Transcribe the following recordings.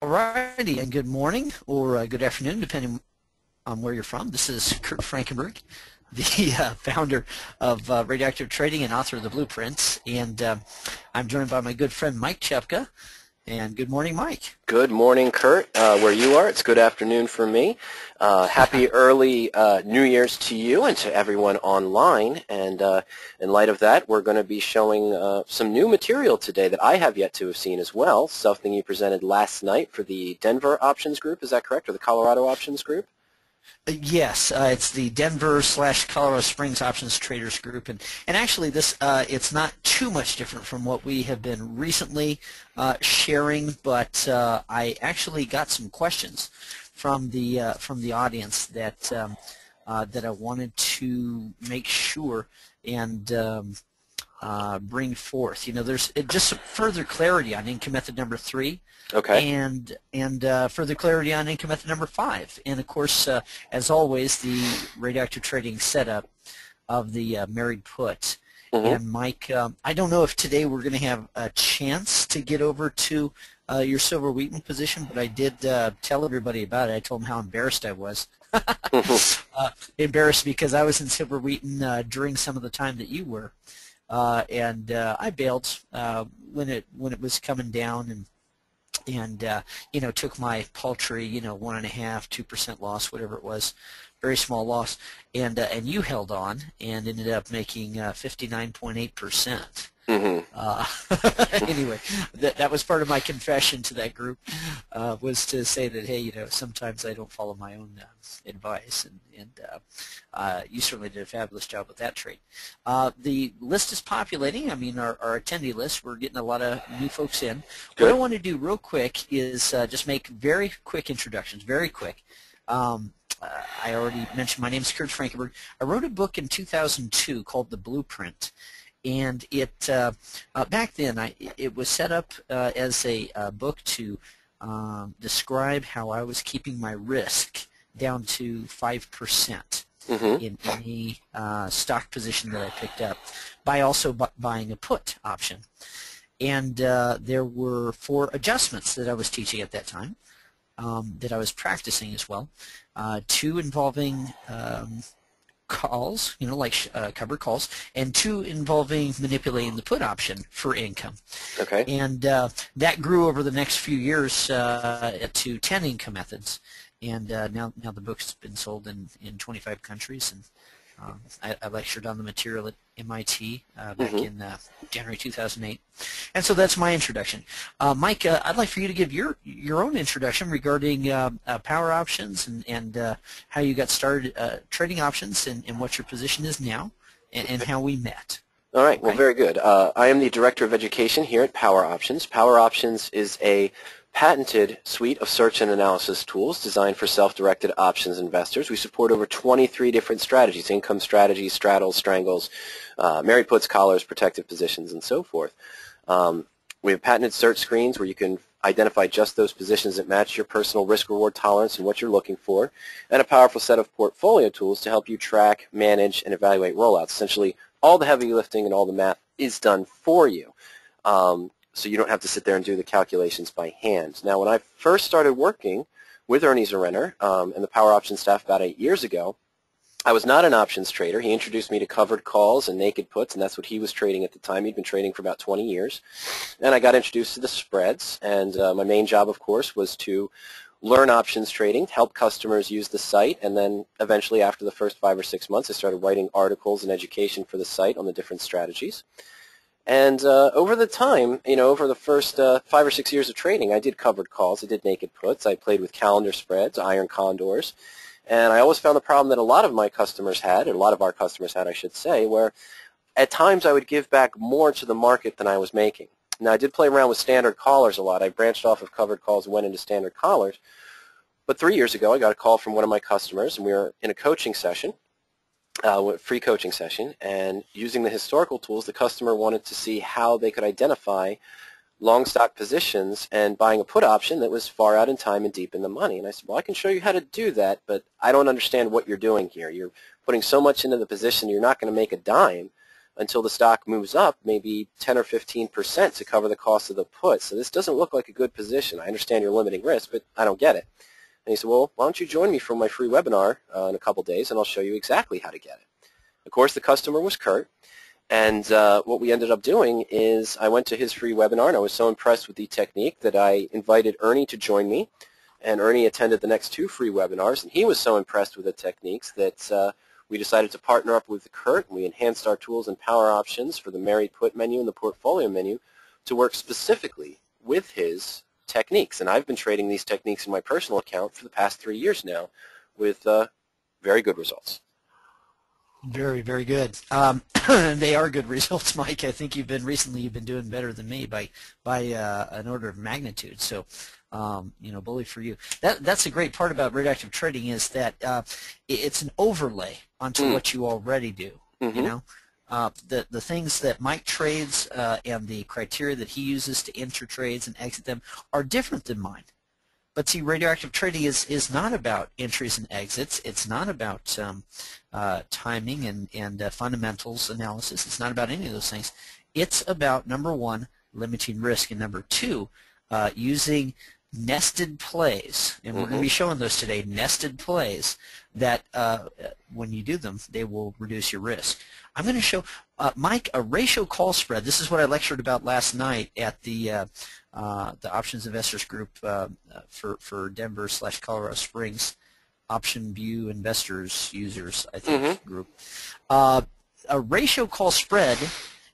Alrighty, and good morning or good afternoon, depending on where you're from. This is Kurt Frankenberg, the founder of RadioActive Trading and author of the Blueprints, and I'm joined by my good friend Mike Chepka. And good morning, Mike. Good morning, Kurt. Where you are, it's good afternoon for me. Happy early New Year's to you and to everyone online. And in light of that, we're going to be showing some new material today that I have yet to have seen as well. Something you presented last night for the Denver Options Group, is that correct? Or the Colorado Options Group? Yes, it's the Denver/Colorado Springs Options Traders Group, and actually this it's not too much different from what we have been recently sharing, but I actually got some questions from the audience that that I wanted to make sure and bring forth. You know, there's just some further clarity on income method number 3. Okay. And further clarity on income method number 5. And of course, as always, the radioactive trading setup of the married put. And Mike, I don't know if today we're going to have a chance to get over to your silver wheaton position, but I did tell everybody about it. I told them how embarrassed I was. Embarrassed because I was in silver wheaton during some of the time that you were, and I bailed when it was coming down, and you know, took my paltry, you know, 1.5–2% loss, whatever it was, very small loss, and you held on and ended up making 59.8%. Anyway, that was part of my confession to that group, was to say that, hey, you know, sometimes I don't follow my own advice, and you certainly did a fabulous job with that trade. The list is populating. I mean, our attendee list, we're getting a lot of new folks in. Good. What I want to do real quick is just make very quick introductions, very quick. I already mentioned my name is Kurt Frankenberg. I wrote a book in 2002 called The Blueprint. And it back then it was set up as a book to describe how I was keeping my risk down to 5% in any stock position that I picked up by also buying a put option. And there were 4 adjustments that I was teaching at that time, that I was practicing as well, 2 involving calls, you know, like covered calls, and 2 involving manipulating the put option for income. Okay. And that grew over the next few years to 10 income methods. And now the book's been sold in 25 countries, and I lectured on the material at MIT back in January 2008. And so that's my introduction. Mike, I'd like for you to give your own introduction regarding power options and how you got started trading options, and what your position is now, and how we met. All right. Well, very good. I am the Director of Education here at Power Options. Power Options is a patented suite of search and analysis tools designed for self-directed options investors. We support over 23 different strategies: income strategies, straddles, strangles, married puts, collars, protective positions, and so forth. We have patented search screens where you can identify just those positions that match your personal risk-reward tolerance and what you're looking for, and a powerful set of portfolio tools to help you track, manage, and evaluate rollouts. Essentially, all the heavy lifting and all the math is done for you. So you don't have to sit there and do the calculations by hand. Now, when I first started working with Ernie Zarenner and the Power Options staff about 8 years ago, I was not an options trader. He introduced me to covered calls and naked puts, and that's what he was trading at the time. He'd been trading for about 20 years. And I got introduced to the spreads, and my main job, of course, was to learn options trading, help customers use the site, and then eventually after the first 5 or 6 months, I started writing articles and education for the site on the different strategies. And over the time, you know, over the first 5 or 6 years of trading, I did covered calls, I did naked puts, I played with calendar spreads, iron condors, and I always found the problem that a lot of my customers had, or a lot of our customers had, I should say, where at times I would give back more to the market than I was making. Now, I did play around with standard collars a lot. I branched off of covered calls and went into standard collars. But 3 years ago, I got a call from one of my customers, and we were in a coaching session, free coaching session, and using the historical tools, the customer wanted to see how they could identify long stock positions and buying a put option that was far out in time and deep in the money. And I said, well, I can show you how to do that, but I don't understand what you're doing here. You're putting so much into the position, you're not going to make a dime. until the stock moves up maybe 10 or 15% to cover the cost of the put. So this doesn't look like a good position. I understand you're limiting risk, but I don't get it. And he said, well, why don't you join me for my free webinar in a couple days, and I'll show you exactly how to get it. Of course, the customer was Kurt. And what we ended up doing is I went to his free webinar, and I was so impressed with the technique that I invited Ernie to join me. And Ernie attended the next 2 free webinars, and he was so impressed with the techniques that we decided to partner up with Kurt, and we enhanced our tools and power options for the married put menu and the portfolio menu to work specifically with his techniques. And I've been trading these techniques in my personal account for the past 3 years now with very good results. Very, very good. They are good results, Mike. I think you've been doing better than me by an order of magnitude. So, bully for you. That's a great part about RadioActive Trading is that it's an overlay onto what you already do. You know, the things that Mike trades and the criteria that he uses to enter trades and exit them are different than mine. But see, RadioActive Trading is not about entries and exits. It's not about timing and fundamentals analysis. It's not about any of those things. It's about, number one, limiting risk, and number two, using nested plays. And we're going to be showing those today, nested plays that when you do them, they will reduce your risk. I'm going to show, Mike, a ratio call spread. This is what I lectured about last night at the Options Investors Group for Denver/Colorado Springs Option View Investors Users, I think, group. A ratio call spread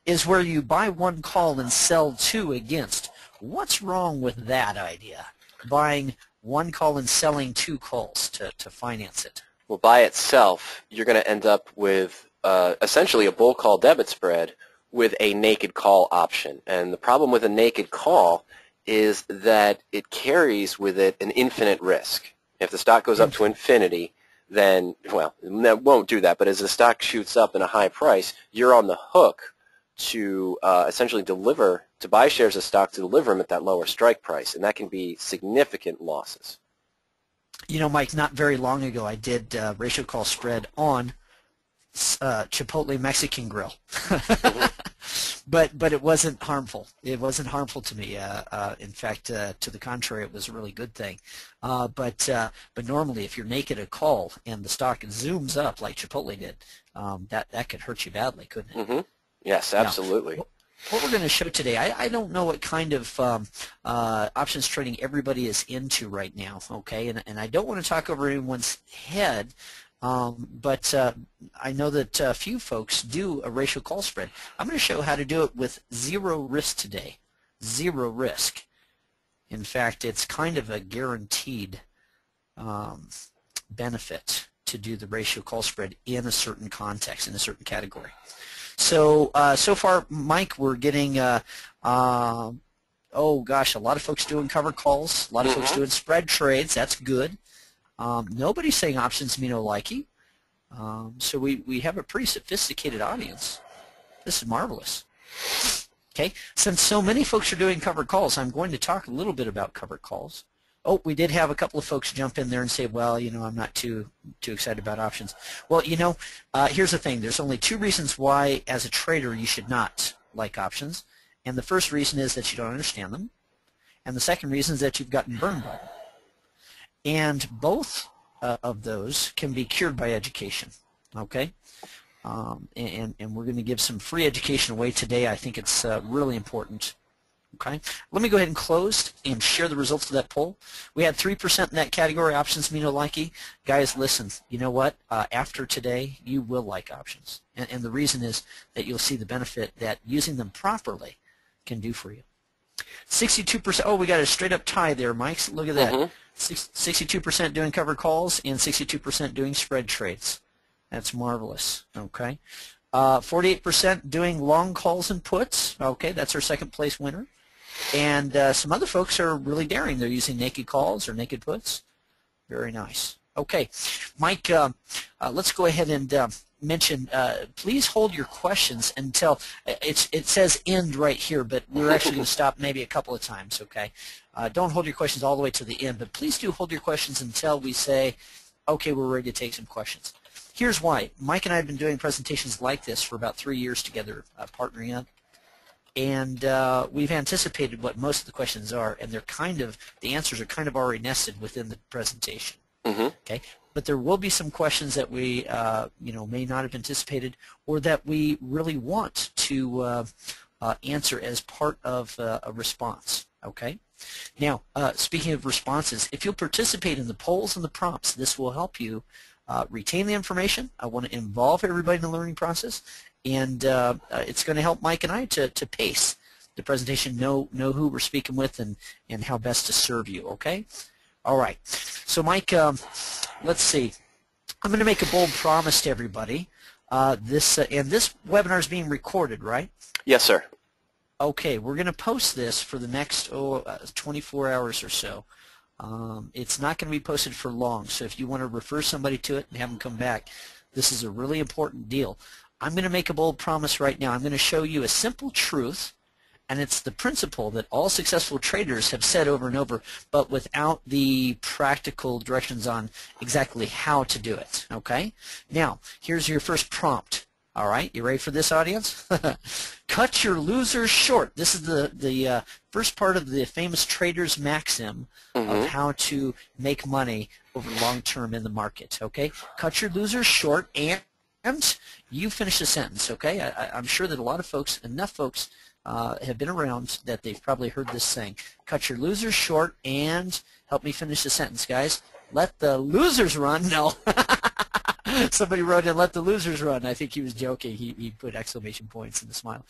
is where you buy 1 call and sell 2 against. What's wrong with that idea? Buying 1 call and selling 2 calls to finance it. Well, by itself, you're going to end up with essentially a bull call debit spread with a naked call option. And the problem with a naked call is that it carries with it an infinite risk. If the stock goes up to infinity, then, well, that won't do that, but as the stock shoots up in a high price, you're on the hook to essentially to buy shares of stock to deliver them at that lower strike price, and that can be significant losses. You know, Mike, not very long ago I did ratio call spread on Chipotle Mexican Grill. But it wasn't harmful. It wasn't harmful to me. In fact, to the contrary, it was a really good thing. But normally, if you're naked a call and the stock zooms up like Chipotle did, that could hurt you badly, couldn't it? Yes, absolutely. Now, what we're going to show today, I don't know what kind of options trading everybody is into right now, okay? And I don't want to talk over anyone's head, but I know that a few folks do a ratio call spread. I'm going to show how to do it with 0 risk today. 0 risk. In fact, it's kind of a guaranteed benefit to do the ratio call spread in a certain context, in a certain category. So so far, Mike, we're getting oh gosh, a lot of folks doing cover calls, a lot of folks doing spread trades. That's good. Nobody's saying options mean no likey. So we have a pretty sophisticated audience. This is marvelous. Okay, since so many folks are doing covered calls, I'm going to talk a little bit about covered calls. Oh, we did have a couple of folks jump in there and say, well, you know, I'm not too excited about options. Well, you know, here's the thing. There's only 2 reasons why, as a trader, you should not like options. And the first reason is that you don't understand them. And the second reason is that you've gotten burned by them. And both of those can be cured by education, okay? And we're going to give some free education away today. I think it's really important. Okay, let me go ahead and close and share the results of that poll. We had 3% in that category, options mean no likey. Guys, listen, you know what? After today, you will like options. And the reason is that you'll see the benefit that using them properly can do for you. 62%, oh, we got a straight up tie there, Mike. Look at that. 62% doing covered calls and 62% doing spread trades. That's marvelous, okay? 48% doing long calls and puts. Okay, that's our second place winner. And some other folks are really daring. They're using naked calls or naked puts. Very nice. Okay, Mike, let's go ahead and mention, please hold your questions until, it says end right here, but we're actually going to stop maybe a couple of times, okay? Don't hold your questions all the way to the end, but please do hold your questions until we say, okay, we're ready to take some questions. Here's why. Mike and I have been doing presentations like this for about 3 years together, partnering up. And we've anticipated what most of the questions are, and the answers are kind of already nested within the presentation. Okay, but there will be some questions that we may not have anticipated, or that we really want to answer as part of a response. Okay. Now, speaking of responses, if you'll participate in the polls and the prompts, this will help you retain the information. I want to involve everybody in the learning process, and it's going to help Mike and I to pace the presentation, know who we're speaking with, and how best to serve you. Okay. All right. So, Mike, let's see. I'm going to make a bold promise to everybody. This webinar is being recorded, right? Yes, sir. Okay, we're going to post this for the next 24 hours or so. It's not going to be posted for long, so if you want to refer somebody to it and have them come back, this is a really important deal. I'm going to make a bold promise right now. I'm going to show you a simple truth, and it's the principle that all successful traders have said over and over, but without the practical directions on exactly how to do it. Okay? Now, here's your first prompt. All right, you ready for this, audience? Cut your losers short. This is the first part of the famous trader's maxim of how to make money over long term in the market. Okay, cut your losers short, and you finish the sentence. Okay, I'm sure that a lot of folks, enough folks, have been around that they've probably heard this saying. Cut your losers short, and help me finish the sentence, guys. Let the losers run. No. Somebody wrote in, let the losers run. I think he was joking. He put exclamation points in the smile.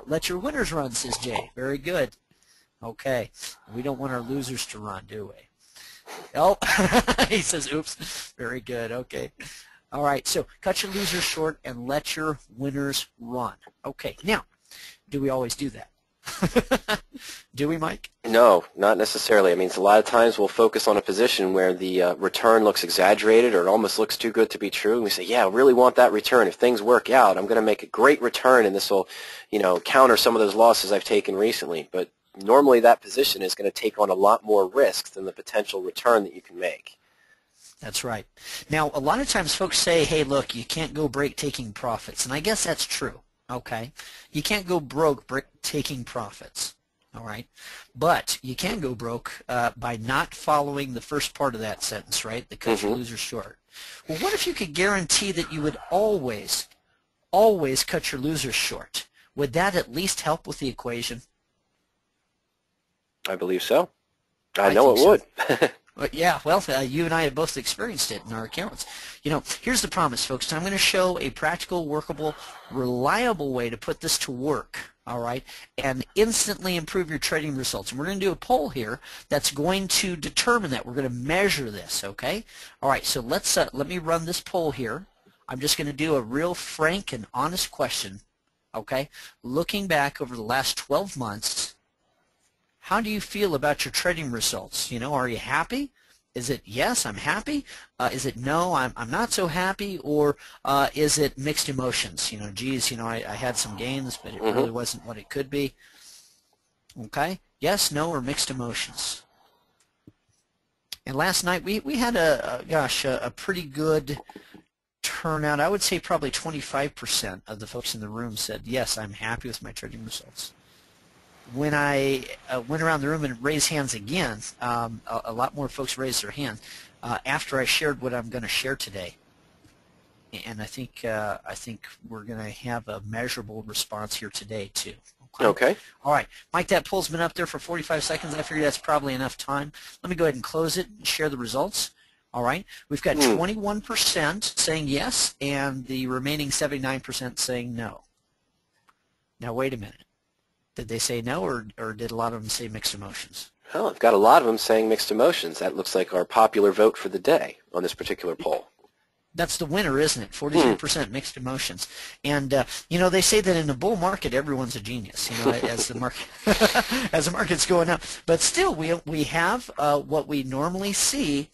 Let your winners run, says Jay. Very good. Okay. We don't want our losers to run, do we? Oh, he says, oops. Very good. Okay. All right. So cut your losers short and let your winners run. Okay. Now, do we always do that? Do we, Mike? No, not necessarily. I mean, a lot of times we'll focus on a position where the return looks exaggerated or it almost looks too good to be true. And we say, yeah, I really want that return. If things work out, I'm going to make a great return, and this will, counter some of those losses I've taken recently. But normally that position is going to take on a lot more risk than the potential return that you can make. That's right. Now, a lot of times folks say, hey, look, you can't go break taking profits. And I guess that's true. Okay, you can't go broke taking profits, all right? But you can go broke by not following the first part of that sentence, right? The cut your losers short. Well, what if you could guarantee that you would always cut your losers short? Would that at least help with the equation? I believe so. I know it would. Yeah, well, you and I have both experienced it in our accounts. Here's the promise, folks. I'm going to show a practical, workable, reliable way to put this to work, all right, and instantly improve your trading results. And we're going to do a poll here that's going to determine that. We're going to measure this, okay? All right, so let me run this poll here. I'm just going to do a real frank and honest question, okay? Looking back over the last 12 months, how do you feel about your trading results? Are you happy? Is it yes, I'm happy? Is it no, I'm not so happy? Or is it mixed emotions? Geez, I had some gains, but it really wasn't what it could be. Okay, yes, no, or mixed emotions. And last night we had a pretty good turnout. I would say probably 25% of the folks in the room said yes, I'm happy with my trading results. When I went around the room and raised hands again, a lot more folks raised their hand after I shared what I'm going to share today. And I think we're going to have a measurable response here today too. Okay. All right, Mike, that poll's been up there for 45 seconds. I figure that's probably enough time. Let me go ahead and close it and share the results. All right, we've got 21% saying yes, and the remaining 79% saying no. Now wait a minute. Did they say no, or did a lot of them say mixed emotions? Well, I've got a lot of them saying mixed emotions. That looks like our popular vote for the day on this particular poll. That's the winner, isn't it? 43% mixed emotions. And, they say that in a bull market, everyone's a genius, as the market as the market's going up. But still, we have what we normally see.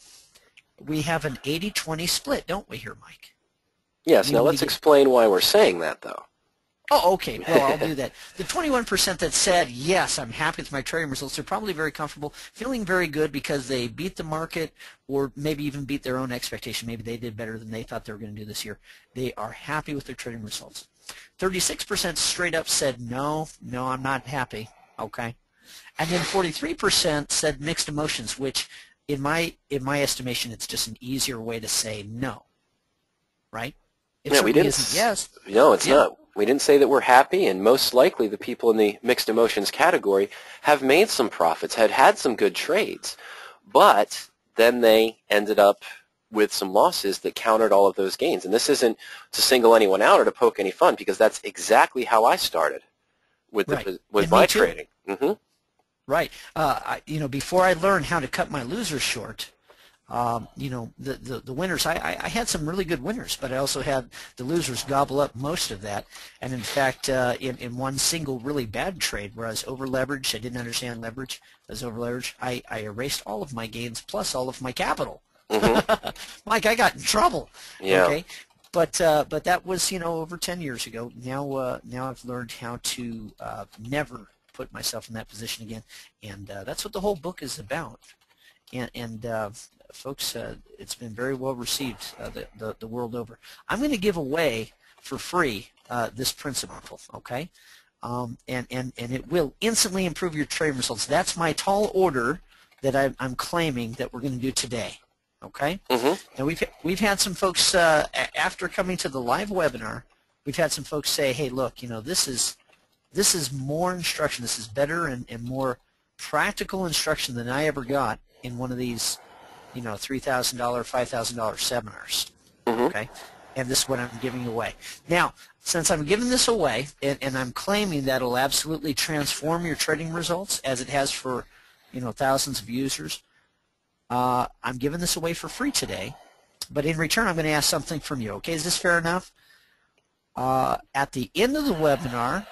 We have an 80-20 split, don't we here, Mike? Yes. Now let's explain why we're saying that, though. Oh, okay. Well, I'll do that. The 21% that said, yes, I'm happy with my trading results, they're probably very comfortable, feeling very good because they beat the market or maybe even beat their own expectation. Maybe they did better than they thought they were going to do this year. They are happy with their trading results. 36% straight up said, no, I'm not happy. Okay. And then 43% said mixed emotions, which in my estimation, it's just an easier way to say no. Right? It Yeah, we certainly didn't. isn't yes. No, it's Yeah. not. We didn't say that we're happy, and most likely the people in the mixed emotions category have made some profits, had some good trades, but then they ended up with some losses that countered all of those gains. And this isn't to single anyone out or to poke any fun, because that's exactly how I started with Right. with And me my too. trading. Mm-hmm. Right. Before I learned how to cut my losers short, the winners, I had some really good winners, but I also had the losers gobble up most of that. And in fact, in one single really bad trade where I was over leveraged, I didn't understand leverage, I was over leveraged, I erased all of my gains plus all of my capital. Mm-hmm. Mike, I got in trouble. Yeah. Okay. But that was over 10 years ago. Now I've learned how to never put myself in that position again, and that's what the whole book is about. And folks, it's been very well received the world over. I'm going to give away for free this principle, okay? And it will instantly improve your trading results. That's my tall order that I'm claiming that we're going to do today, okay? Mm-hmm. Now we've had some folks after coming to the live webinar, we've had some folks say, hey, look, this is more instruction. This is better and more practical instruction than I ever got in one of these, $3,000, $5,000 seminars. Mm-hmm. Okay, and this is what I'm giving away. Now, since I'm giving this away, and I'm claiming that it'll absolutely transform your trading results as it has for, thousands of users, I'm giving this away for free today. But in return, I'm going to ask something from you. Okay, is this fair enough? At the end of the webinar.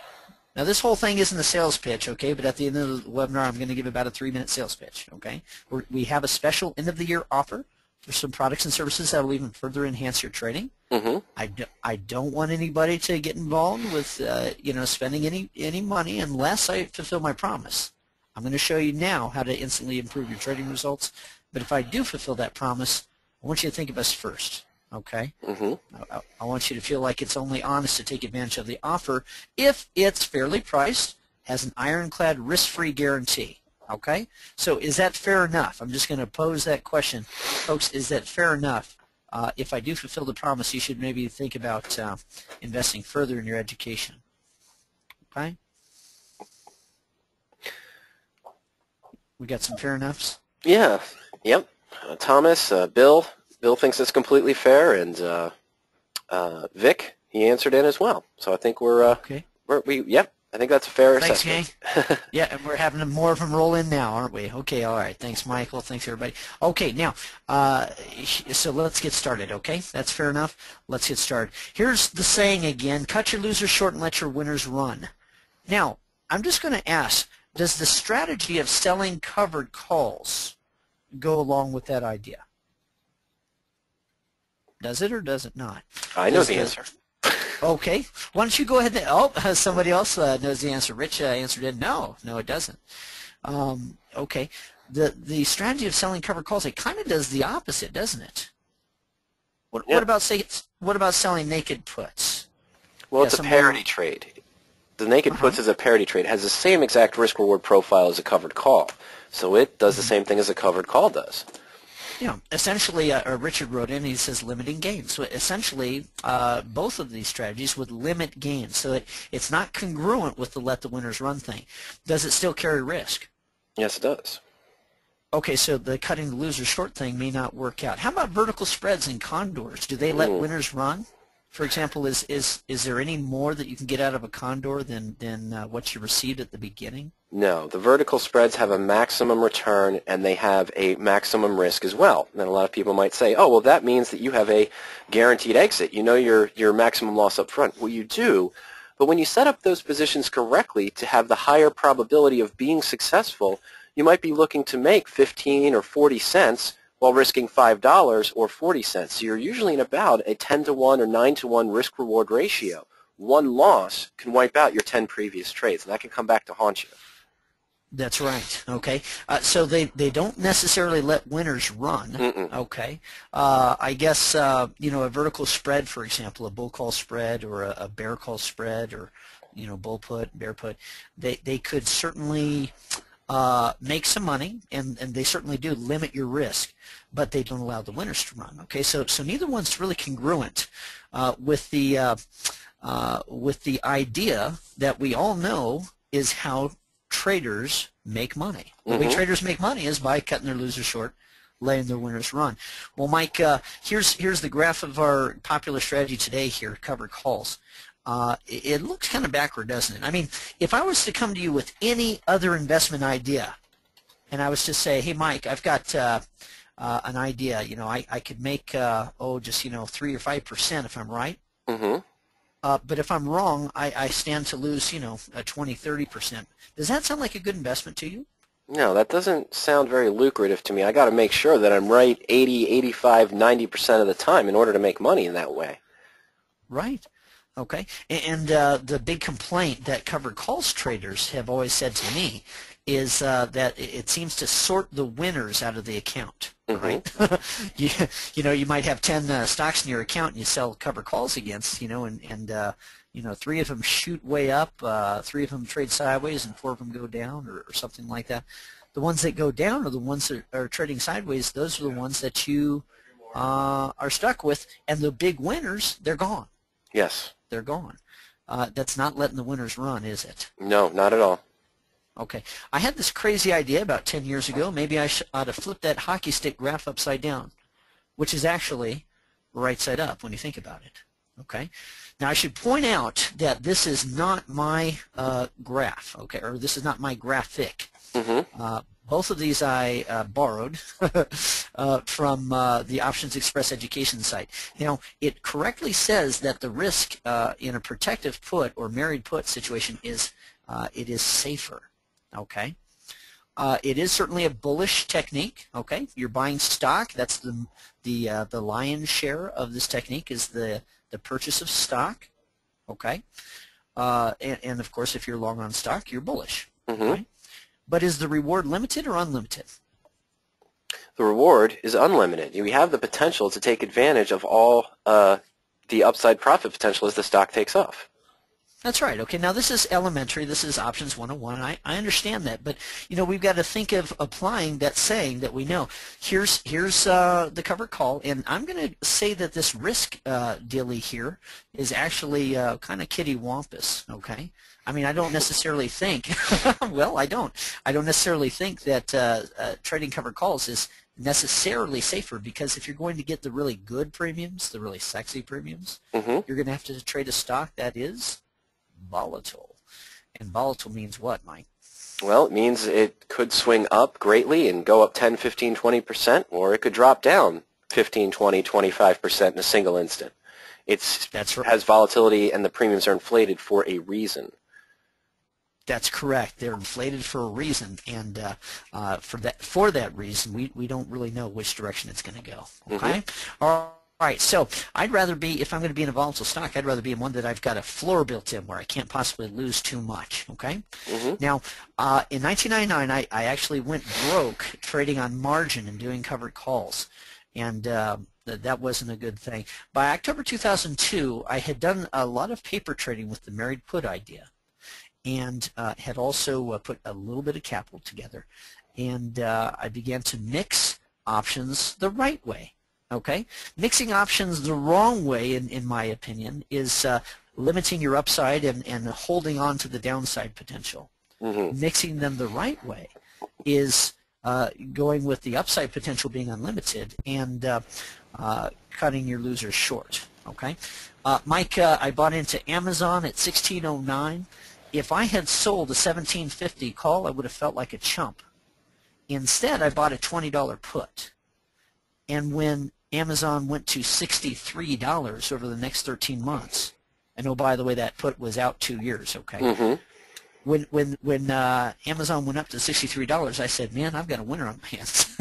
Now, this whole thing isn't a sales pitch, okay, but at the end of the webinar, I'm going to give about a 3-minute sales pitch, okay? We have a special end-of-the-year offer for some products and services that will even further enhance your trading. Mm-hmm. I don't want anybody to get involved with, spending any money unless I fulfill my promise. I'm going to show you now how to instantly improve your trading results, but if I do fulfill that promise, I want you to think of us first. Okay? Mm-hmm. I want you to feel like it's only honest to take advantage of the offer if it's fairly priced, has an ironclad risk-free guarantee. Okay? So is that fair enough? I'm just going to pose that question. Folks, is that fair enough? If I do fulfill the promise, you should maybe think about investing further in your education. Okay? We got some fair enoughs? Yeah. Yep. Thomas, Bill thinks it's completely fair, and Vic, he answered in as well. So I think Okay. Yep. I think that's a fair Thanks, assessment. gang. Yeah, and we're having more of them roll in now, aren't we? Okay, all right. Thanks, Michael. Thanks, everybody. Okay, now, so let's get started, okay? That's fair enough. Let's get started. Here's the saying again, cut your losers short and let your winners run. Now, I'm just going to ask, does the strategy of selling covered calls go along with that idea? Does it or does it not? I know the answer. Okay. Why don't you go ahead and, somebody else knows the answer. Rich answered in, no, it doesn't. Okay. The strategy of selling covered calls, it kind of does the opposite, doesn't it? What about selling naked puts? Well, it's a parity trade. The naked puts is a parity trade. It has the same exact risk-reward profile as a covered call. So it does the same thing as a covered call does. Yeah, essentially, Richard wrote in, he says limiting gains. So essentially, both of these strategies would limit gains. So it's not congruent with the let the winners run thing. Does it still carry risk? Yes, it does. Okay, so the cutting the loser short thing may not work out. How about vertical spreads and condors? Do they let winners run? For example, is there any more that you can get out of a condor than what you received at the beginning? No, the vertical spreads have a maximum return and they have a maximum risk as well. And a lot of people might say, oh, well, that means that you have a guaranteed exit. You know your maximum loss up front. Well, you do, but when you set up those positions correctly to have the higher probability of being successful, you might be looking to make 15 or 40 cents while risking $5 or 40 cents. So you're usually in about a 10 to 1 or 9 to 1 risk-reward ratio. one loss can wipe out your 10 previous trades, and that can come back to haunt you. That's right. Okay, so they don't necessarily let winners run. Okay, I guess you know, a vertical spread, for example, a bull call spread or a bear call spread, or you know, bull put, bear put. They could certainly make some money, and they certainly do limit your risk, but they don't allow the winners to run. Okay, so neither one's really congruent with the idea that we all know is how traders make money. The way traders make money is by cutting their losers short, letting their winners run. Well, Mike, here's the graph of our popular strategy today here, covered calls. It looks kind of backward, doesn't it? I mean, if I was to come to you with any other investment idea, and I was to say, hey, Mike, I've got an idea. You know, I could make, just, you know, 3 or 5% if I'm right. But if I'm wrong, I stand to lose, you know, 20, 30%. Does that sound like a good investment to you? No, that doesn't sound very lucrative to me. I got to make sure that I'm right 80, 85, 90% of the time in order to make money in that way. Right. Okay. And the big complaint that covered calls traders have always said to me is that it seems to sort the winners out of the account. Right? you know, you might have 10 stocks in your account and you sell covered calls against, you know, and you know, 3 of them shoot way up, 3 of them trade sideways, and 4 of them go down, or something like that. The ones that go down are the ones that are trading sideways. Those are the ones that you are stuck with, and the big winners, they're gone. Yes. They're gone. That's not letting the winners run, is it? No, not at all. Okay. I had this crazy idea about 10 years ago. Maybe I ought to flip that hockey stick graph upside down, which is actually right side up when you think about it. Okay. Now, I should point out that this is not my graph, okay, or this is not my graphic. Both of these I borrowed from the Options Express education site. Now, it correctly says that the risk in a protective put or married put situation is it is safer. Okay. It is certainly a bullish technique. Okay, you're buying stock. That's the lion's share of this technique is the purchase of stock. Okay, and of course, if you're long on stock, you're bullish. Right? But is the reward limited or unlimited? The reward is unlimited. We have the potential to take advantage of all the upside profit potential as the stock takes off. That's right. Okay, now this is elementary. This is Options 101. I understand that, but you know, we've got to think of applying that saying that we know. Here's the covered call, and I'm going to say that this risk dealie here is actually kind of kittywampus. Okay, I mean, I don't necessarily think. Well, I don't necessarily think that trading covered calls is necessarily safer, because if you're going to get the really good premiums, the really sexy premiums, you're going to have to trade a stock that is volatile. And volatile means what, Mike? Well, it means it could swing up greatly and go up 10, 15, 20%, or it could drop down 15, 20, 25% in a single instant. That's right. Has volatility, and the premiums are inflated for a reason. That's correct. They're inflated for a reason, and for that reason, we don't really know which direction it's going to go. Okay? All right, so I'd rather be, if I'm going to be in a volatile stock, I'd rather be in one that I've got a floor built in where I can't possibly lose too much, okay? Now, in 1999, I actually went broke trading on margin and doing covered calls, and that wasn't a good thing. By October 2002, I had done a lot of paper trading with the married put idea, and had also put a little bit of capital together, and I began to mix options the right way. Okay, mixing options the wrong way, in my opinion, is limiting your upside and holding on to the downside potential. Mixing them the right way is going with the upside potential being unlimited and cutting your losers short. Okay, Mike, I bought into Amazon at 1609. If I had sold a 1750 call, I would have felt like a chump. Instead, I bought a $20 put, and when Amazon went to $63 over the next 13 months. And oh, by the way, that put was out 2 years, okay? When Amazon went up to $63, I said, man, I've got a winner on my hands.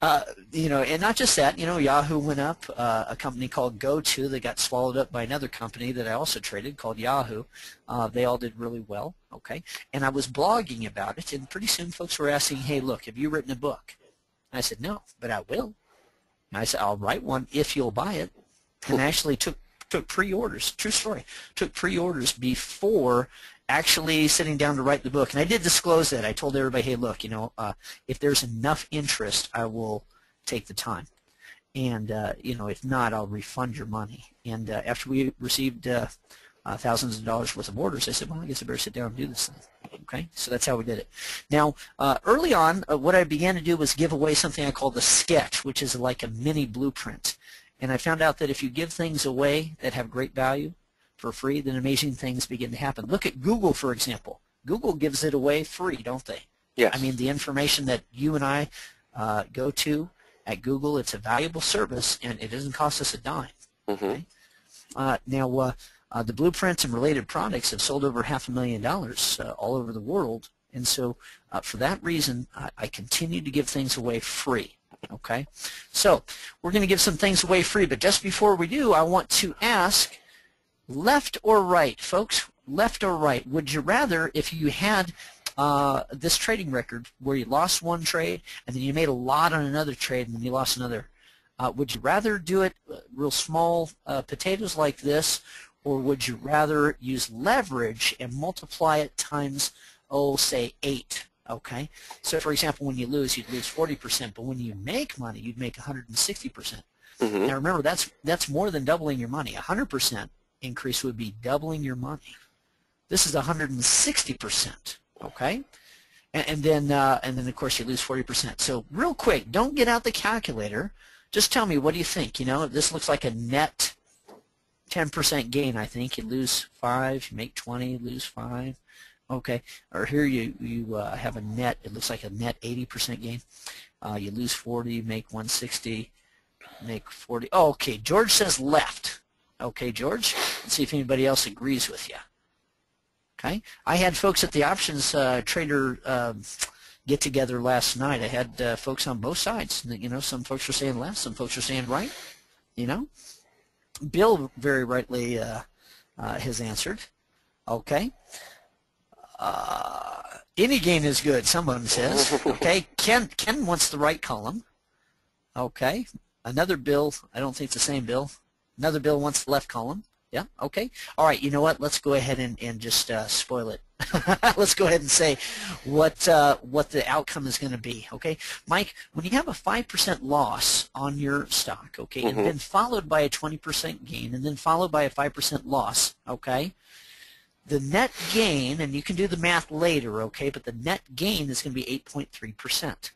And not just that, Yahoo went up. A company called GoTo that got swallowed up by another company that I also traded called Yahoo. They all did really well, okay? And I was blogging about it, and pretty soon folks were asking, hey, look, have you written a book? And I said, no, but I will. And I said, I'll write one if you'll buy it. And I actually took pre-orders, true story, took pre-orders before actually sitting down to write the book. And I did disclose that. I told everybody, hey, look, if there's enough interest, I will take the time. And, if not, I'll refund your money. And after we received thousands of dollars worth of orders, I said, well, I guess I better sit down and do this thing. Okay, so that's how we did it. Now, early on, what I began to do was give away something I call the sketch, which is like a mini blueprint. And I found out that if you give things away that have great value for free, then amazing things begin to happen. Look at Google, for example. Google gives it away free, don't they? Yes. I mean, the information that you and I go to at Google, it's a valuable service, and it doesn't cost us a dime. Okay? Now, the blueprints and related products have sold over $500,000 all over the world, and so for that reason, I continue to give things away free. Okay, so we're going to give some things away free, but just before we do, I want to ask, left or right, folks, left or right, would you rather, if you had this trading record where you lost one trade and then you made a lot on another trade and then you lost another, would you rather do it real small potatoes like this, or would you rather use leverage and multiply it times, say 8? Okay, so for example, when you lose, you'd lose 40%, but when you make money, you'd make 160%. Now remember, that's more than doubling your money. 100% increase would be doubling your money. This is 160%. Okay, and then of course you lose 40%. So real quick, don't get out the calculator. Just tell me, what do you think? This looks like a net 10% gain. I think you lose 5, you make 20, lose 5. Okay, or here you have a net, it looks like a net 80% gain. You lose 40, make 160, make 40. Oh, okay, George says left. Okay, George, let's see if anybody else agrees with you. Okay, I had folks at the options trader get together last night. I had folks on both sides. Some folks were saying left, some folks were saying right. Bill very rightly has answered. Okay. Any gain is good, someone says. Okay, Ken wants the right column. Okay, another Bill, I don't think it's the same Bill. Another Bill wants the left column. Yeah, okay. All right, you know what? Let's go ahead and just spoil it. Let's go ahead and say what the outcome is going to be. Okay, Mike, when you have a 5% loss on your stock, okay, and then followed by a 20% gain, and then followed by a 5% loss, okay, the net gain, and you can do the math later, okay, but the net gain is going to be 8.3%.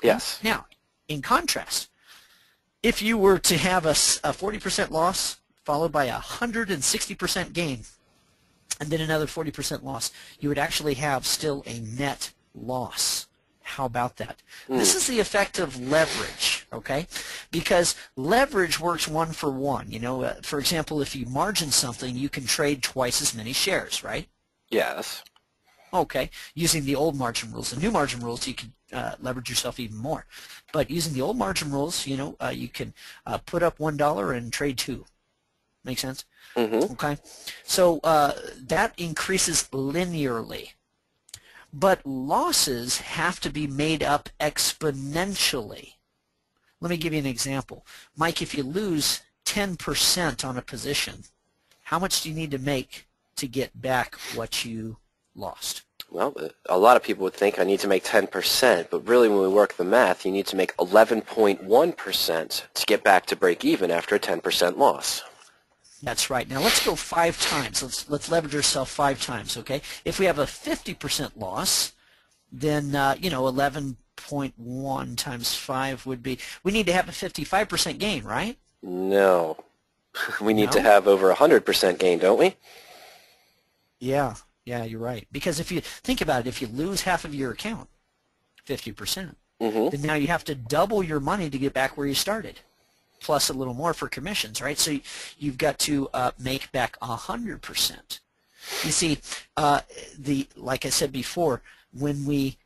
Yes. Now, in contrast, if you were to have a 40% loss followed by a 160% gain and then another 40% loss, you would actually have still a net loss. How about that? This is the effect of leverage, okay? Because leverage works 1 for 1. For example, if you margin something, you can trade twice as many shares, right? Yes. Okay. Using the old margin rules. The new margin rules, you can leverage yourself even more. But using the old margin rules, you can put up $1 and trade 2. Make sense? Okay. So that increases linearly. But losses have to be made up exponentially. Let me give you an example. Mike, if you lose 10% on a position, how much do you need to make to get back what you lost? Well, a lot of people would think I need to make 10%, but really when we work the math, you need to make 11.1% to get back to break even after a 10% loss. That's right. Now let's go 5 times. Let's leverage ourselves 5 times, okay? If we have a 50% loss, then 11.1 times 5 would be, we need to have a 55% gain, right? No. We need to have over 100% gain, don't we? Yeah, you're right. Because if you think about it, if you lose half of your account, 50%, then now you have to double your money to get back where you started, plus a little more for commissions, right? So you've got to make back 100%. You see, like I said before, when we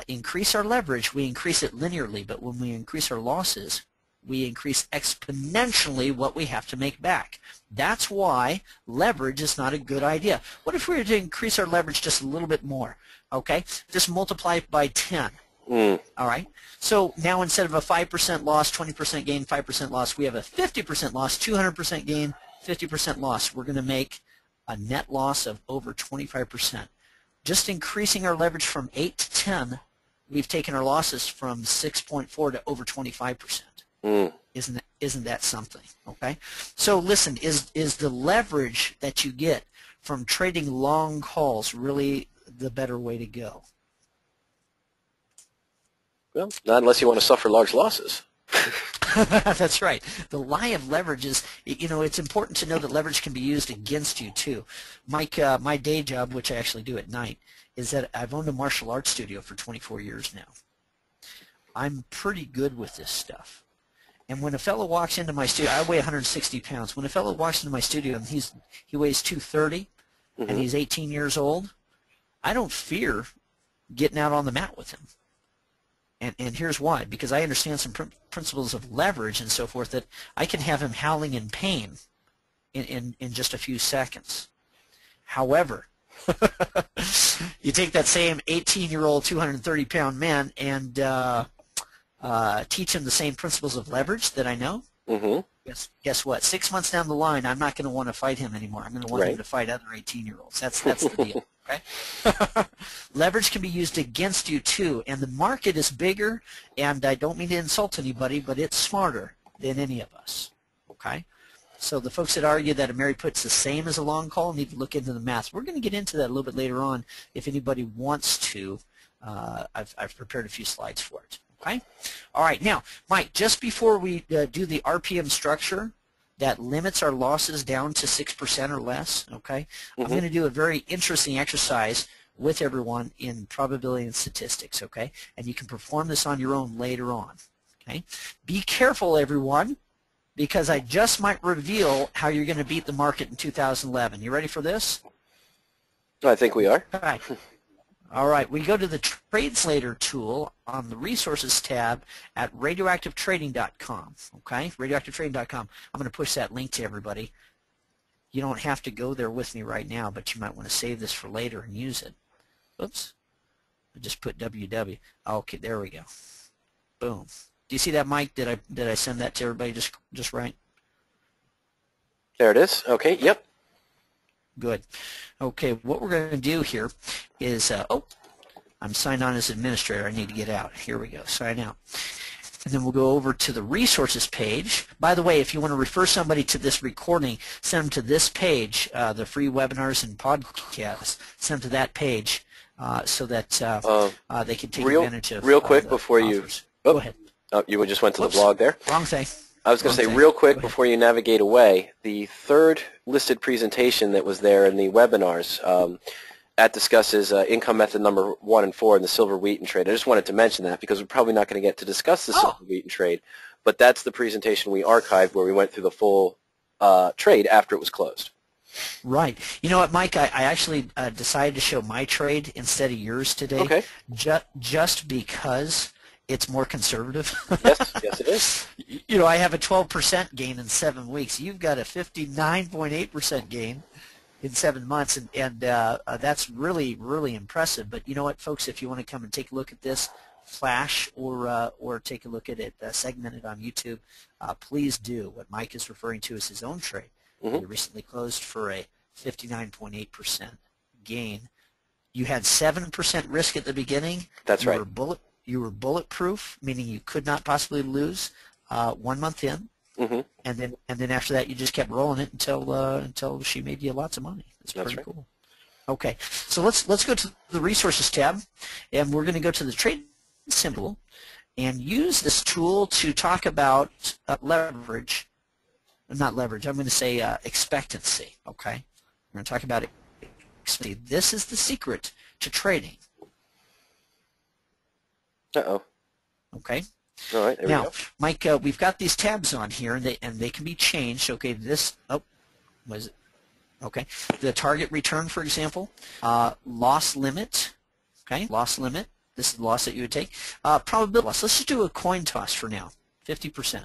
increase our leverage, we increase it linearly, but when we increase our losses, we increase exponentially what we have to make back. That's why leverage is not a good idea. What if we were to increase our leverage just a little bit more? Okay, just multiply it by 10. All right, so now instead of a 5% loss, 20% gain, 5% loss, we have a 50% loss, 200% gain, 50% loss. We're going to make a net loss of over 25%. Just increasing our leverage from 8 to 10, we've taken our losses from 6.4 to over 25%. Isn't that something? Okay. So listen, is the leverage that you get from trading long calls really the better way to go? Well, not unless you want to suffer large losses. That's right. The lie of leverage is, it's important to know that leverage can be used against you too. Mike, my day job, which I actually do at night, is that I've owned a martial arts studio for 24 years now. I'm pretty good with this stuff. And when a fellow walks into my studio, I weigh 160 pounds. When a fellow walks into my studio and he weighs 230 and he's 18 years old, I don't fear getting out on the mat with him. And here's why. Because I understand some principles of leverage and so forth that I can have him howling in pain in just a few seconds. However, you take that same 18-year-old, 230-pound man and teach him the same principles of leverage that I know. Guess what? 6 months down the line, I'm not going to want to fight him anymore. I'm going to want him to fight other 18-year-olds. That's the deal. Okay? Leverage can be used against you too, and the market is bigger, and I don't mean to insult anybody, but it's smarter than any of us. Okay? So the folks that argue that a Mary put's the same as a long call need to look into the math. We're going to get into that a little bit later on if anybody wants to. I've prepared a few slides for it. Okay? All right. Now, Mike, just before we do the RPM structure that limits our losses down to 6% or less, okay, I'm going to do a very interesting exercise with everyone in probability and statistics, okay? And you can perform this on your own later on, okay? Be careful, everyone, because I just might reveal how you're going to beat the market in 2011. You ready for this? I think we are. All right. All right, we go to the TradeSlater tool on the Resources tab at RadioActiveTrading.com, okay? RadioActiveTrading.com. I'm going to push that link to everybody. You don't have to go there with me right now, but you might want to save this for later and use it. Oops. I just put WW. Okay, there we go. Boom. Do you see that, Mike? Did I send that to everybody just right? There it is. Okay, yep. Good. Okay, what we're going to do here is, I'm signed on as administrator. I need to get out. Here we go. Sign out. And then we'll go over to the resources page. By the way, if you want to refer somebody to this recording, send them to this page, the free webinars and podcasts. Send them to that page so that they can take advantage of real quick before offers. you Go ahead. Oh, you just went to the blog there? Wrong thing. I was going to say real quick before you navigate away, the third listed presentation that was there in the webinars, that discusses income method number 1 and 4 in the silver wheat trade. I just wanted to mention that because we're probably not going to get to discuss the silver wheat trade, but that's the presentation we archived where we went through the full trade after it was closed. Right. You know what, Mike? I actually decided to show my trade instead of yours today. Okay. Just because it's more conservative. Yes, it is. You know, I have a 12% gain in 7 weeks. You've got a 59.8% gain in 7 months, and that's really, really impressive. But you know what, folks? If you want to come and take a look at this flash or take a look at it segmented on YouTube, please do. What Mike is referring to as his own trade. He recently closed for a 59.8% gain. You had 7% risk at the beginning. That's right. You were bulletproof, meaning you could not possibly lose 1 month in, and then after that you just kept rolling it until she made you lots of money. That's pretty cool. Okay, so let's go to the resources tab, and we're going to go to the trade symbol and use this tool to talk about leverage. Not leverage. I'm going to say expectancy. Okay, we're going to talk about expectancy. This is the secret to trading. Uh-oh. Okay. All right, there we go. Mike, we've got these tabs on here, and they can be changed. Okay, this, was it? Okay. The target return, for example, loss limit, okay, loss limit, This is the loss that you would take. Probability loss. Let's just do a coin toss for now, 50%,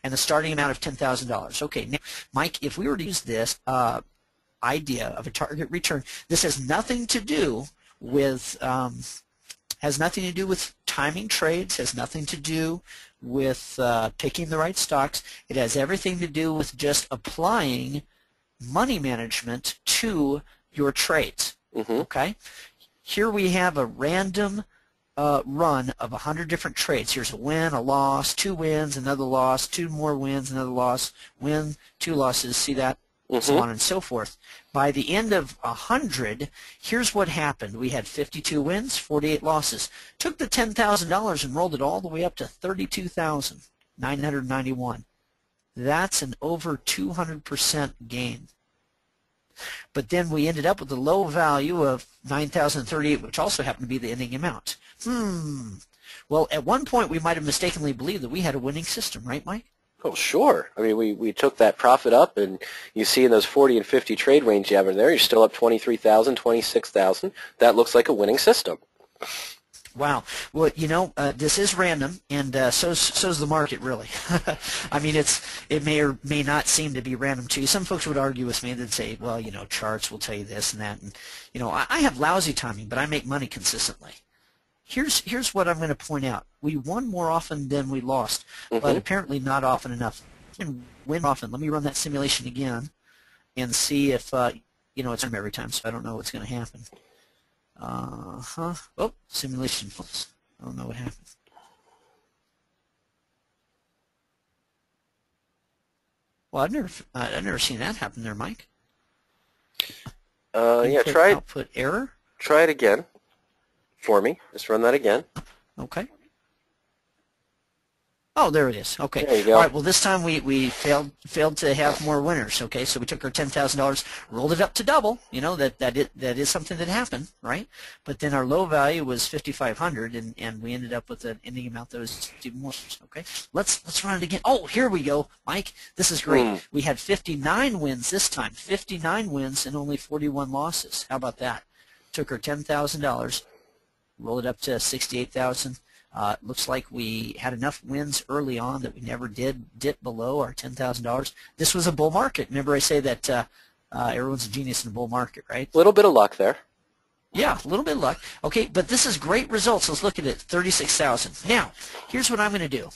and the starting amount of $10,000. Okay, now, Mike, if we were to use this idea of a target return, this has nothing to do with timing trades, has nothing to do with picking the right stocks. It has everything to do with just applying money management to your trades. Okay? Here we have a random run of 100 different trades. Here's a win, a loss, 2 wins, another loss, 2 more wins, another loss, win, 2 losses. See that? So on and so forth. By the end of 100, here's what happened. We had 52 wins, 48 losses. Took the $10,000 and rolled it all the way up to $32,991. That's an over 200% gain. But then we ended up with a low value of $9,038, which also happened to be the ending amount. Well, at one point we might have mistakenly believed that we had a winning system, right, Mike? Oh, sure. I mean, we took that profit up, and you see in those 40 and 50 trade range you have in there, you're still up 23,000, 26,000. That looks like a winning system. Wow. Well, you know, this is random, and so's the market, really. I mean, it may or may not seem to be random to you. Some folks would argue with me. They'd say, well, you know, charts will tell you this and that. And, you know, I have lousy timing, but I make money consistently. Here's what I'm going to point out. We won more often than we lost, but apparently not often enough. And win often. Let me run that simulation again and see if, you know, it's every time, so I don't know what's going to happen. Oh, simulation false. I don't know what happened. Well, I've never seen that happen there, Mike. Yeah, try it. Output error. Try it again for me. Just run that again. Okay. Oh, there it is. Okay. There you go. All right. Well, this time we failed to have more winners. Okay, so we took our $10,000, rolled it up to double. You know that is something that happened, right? But then our low value was 5,500, and we ended up with an ending amount that was even more. Okay. Let's run it again. Oh, here we go, Mike. This is great. We had 59 wins this time. 59 wins and only 41 losses. How about that? Took our $10,000, rolled it up to 68,000. Looks like we had enough wins early on that we never did dip below our $10,000. This was a bull market. Remember I say that everyone's a genius in a bull market, right? A little bit of luck there. Yeah, a little bit of luck. Okay, but this is great results. Let's look at it, 36,000. Now, here's what I'm going to do.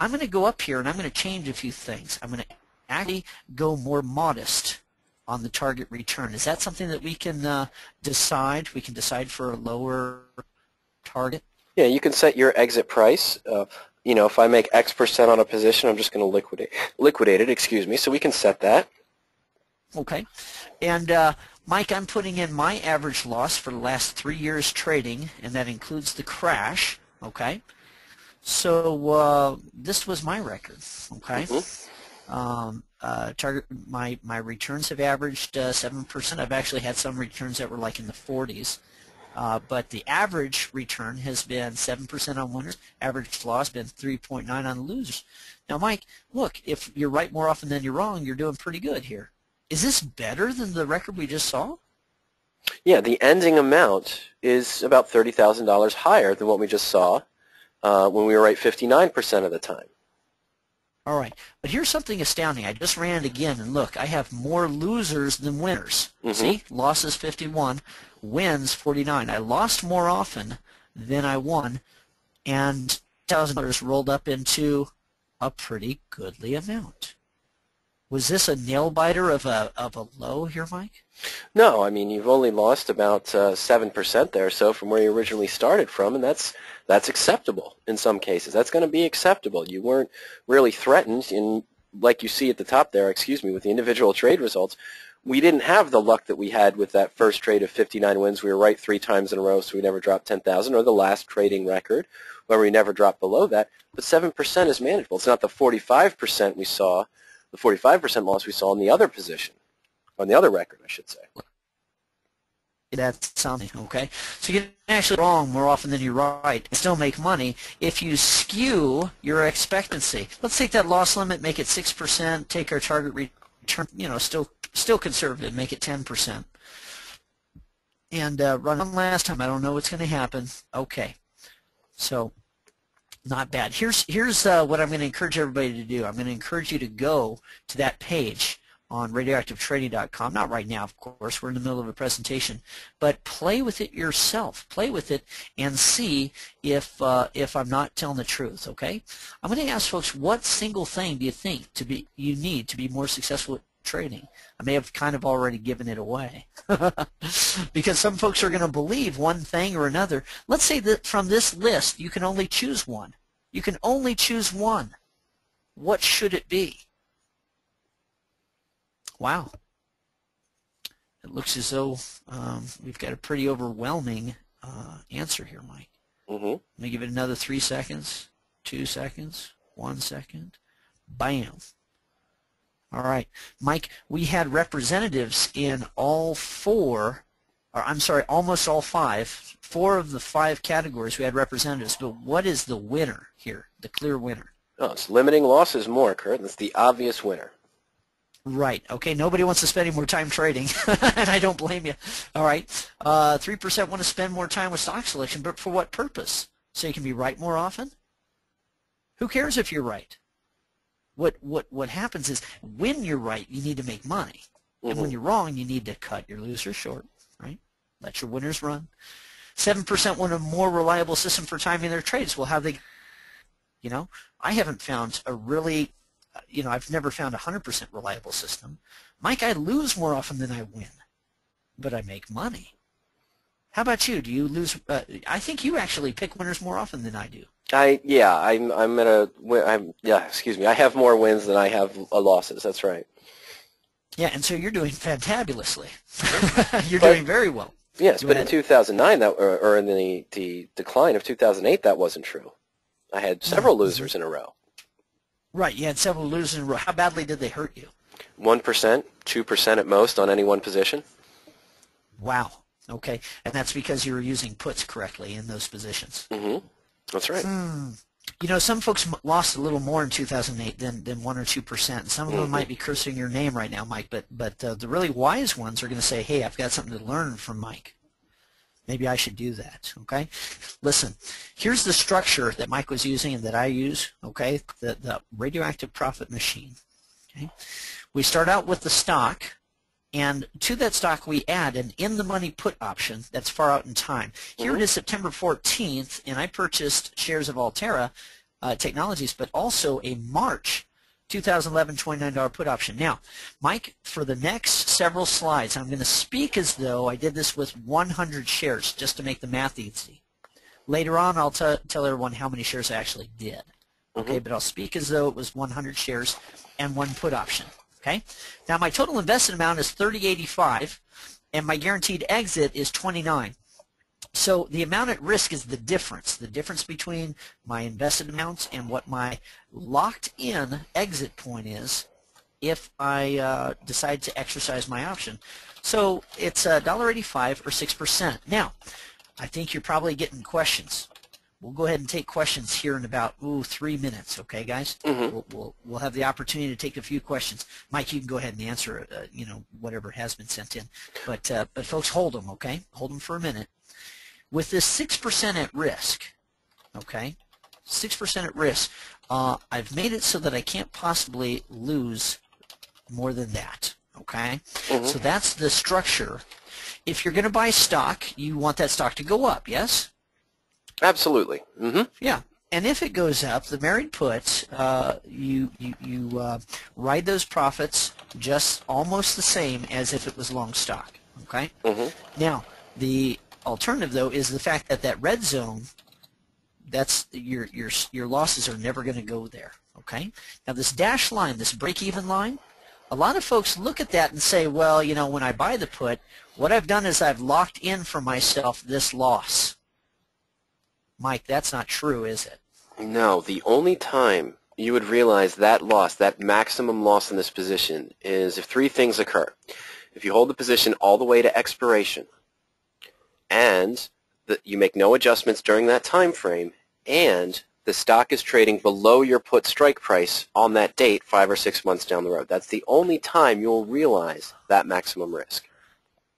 I'm going to go up here and I'm going to change a few things. I'm going to actually go more modest on the target return. Is that something that we can decide? We can decide for a lower target? Yeah, you can set your exit price. You know, if I make X% on a position, I'm just going to liquidate it, excuse me, so we can set that. Okay. And Mike, I'm putting in my average loss for the last 3 years trading, and that includes the crash, okay? So this was my record, okay? Target my returns have averaged 7%. I've actually had some returns that were like in the 40s. But the average return has been 7% on winners. Average loss has been 3.9 on losers. Now, Mike, look, if you're right more often than you're wrong, you're doing pretty good here. Is this better than the record we just saw? Yeah, the ending amount is about $30,000 higher than what we just saw when we were right 59% of the time. All right, but here's something astounding. I just ran it again, and look, I have more losers than winners. See, losses 51, wins 49. I lost more often than I won, and $1,000 rolled up into a pretty goodly amount. Was this a nail-biter of a low here, Mike? No, I mean, you've only lost about 7% there, so from where you originally started from, and that's acceptable in some cases. That's going to be acceptable. You weren't really threatened, in, like you see at the top there, excuse me, with the individual trade results. We didn't have the luck that we had with that first trade of 59 wins. We were right 3 times in a row, so we never dropped 10,000, or the last trading record where we never dropped below that. But 7% is manageable. It's not the 45% we saw, the 45% loss we saw in the other position, on the other record, I should say. That's something, okay? So you can actually wrong more often than you're right and still make money if you skew your expectancy. Let's take that loss limit, make it 6%, take our target return, you know, still conservative, make it 10%. And run one last time. I don't know what's going to happen. Okay. So not bad. Here's what I'm going to encourage everybody to do. I'm going to encourage you to go to that page on RadioActiveTrading.com. Not right now, of course. We're in the middle of a presentation. But play with it yourself. Play with it and see if I'm not telling the truth, okay? I'm going to ask folks, what single thing do you think you need to be more successful at trading? I may have kind of already given it away because some folks are going to believe one thing or another. Let's say that from this list you can only choose one. You can only choose one. What should it be? Wow. It looks as though we've got a pretty overwhelming answer here, Mike. Let me give it another 3 seconds, 2 seconds, 1 second. Bam. All right. Mike, we had representatives in all four, or I'm sorry, almost all five. 4 of the 5 categories we had representatives. But what is the winner here, the clear winner? Oh, it's limiting losses more, Kurt. That's the obvious winner. Right. Okay. Nobody wants to spend any more time trading, and I don't blame you. All right. 3% want to spend more time with stock selection, but for what purpose? So you can be right more often? Who cares if you're right? What happens is when you're right, you need to make money, and when you're wrong, you need to cut your losers short. Right. Let your winners run. 7% want a more reliable system for timing their trades. Well, how they? You know, I haven't found a really. I've never found a 100% reliable system. Mike, I lose more often than I win, but I make money. How about you? Do you lose? I think you actually pick winners more often than I do. Excuse me. I have more wins than I have losses. That's right. Yeah, and so you're doing fantabulously. You're doing very well. Yes, but in 2009, or in the decline of 2008, that wasn't true. I had several losers in a row. Right, you had several losers in a row. How badly did they hurt you? 1%, 2% at most on any one position. Wow. Okay, and that's because you were using puts correctly in those positions. That's right. You know, some folks lost a little more in 2008 than 1 or 2%. Some of them might be cursing your name right now, Mike, but the really wise ones are going to say, hey, I've got something to learn from Mike. Maybe I should do that, okay? Listen, here's the structure that Mike was using and that I use, okay? The radioactive profit machine, okay? We start out with the stock, and to that stock we add an in-the-money put option that's far out in time. Here it is September 14th, and I purchased shares of Altera Technologies, but also a March 2011 $29 put option. Now, Mike, for the next several slides, I'm going to speak as though I did this with 100 shares, just to make the math easy. Later on, I'll tell everyone how many shares I actually did. Okay, but I'll speak as though it was 100 shares and 1 put option. Okay. Now, my total invested amount is $30.85, and my guaranteed exit is $29. So the amount at risk is the difference between my invested amounts and what my locked-in exit point is if I decide to exercise my option. So it's $1.85 or 6%. Now, I think you're probably getting questions. We'll go ahead and take questions here in about 3 minutes, okay, guys? We'll have the opportunity to take a few questions. Mike, you can go ahead and answer, whatever has been sent in. But folks, hold them, okay? Hold them for a minute. With this 6% at risk, okay, 6% at risk, I've made it so that I can't possibly lose more than that, okay? So that's the structure. If you're going to buy stock, you want that stock to go up, yes? Absolutely. Yeah. And if it goes up, the married puts, you ride those profits just almost the same as if it was long stock, okay? Now, the alternative, though, is the fact that that red zone, that's your losses are never going to go there, okay? Now, this dashed line, this break-even line, a lot of folks look at that and say, well, when I buy the put, what I've done is I've locked in for myself this loss. Mike, that's not true, is it? No, the only time you would realize that loss, that maximum loss in this position, is if 3 things occur. If you hold the position all the way to expiration, and you make no adjustments during that time frame, and the stock is trading below your put strike price on that date 5 or 6 months down the road. That's the only time you'll realize that maximum risk.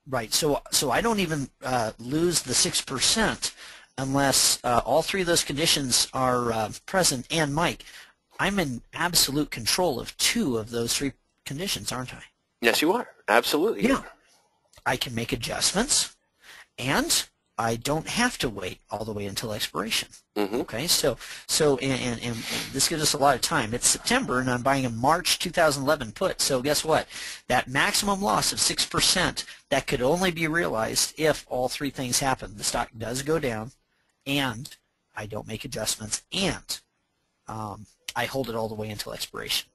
Right. So I don't even lose the 6% unless all three of those conditions are present. And Mike, I'm in absolute control of two of those three conditions, aren't I? Yes, you are. Absolutely. Yeah. I can make adjustments, and I don't have to wait all the way until expiration. Okay, so and this gives us a lot of time. It's September, and I'm buying a March 2011 put. So guess what? That maximum loss of 6% that could only be realized if all three things happen. The stock does go down, and I don't make adjustments, and I hold it all the way until expiration.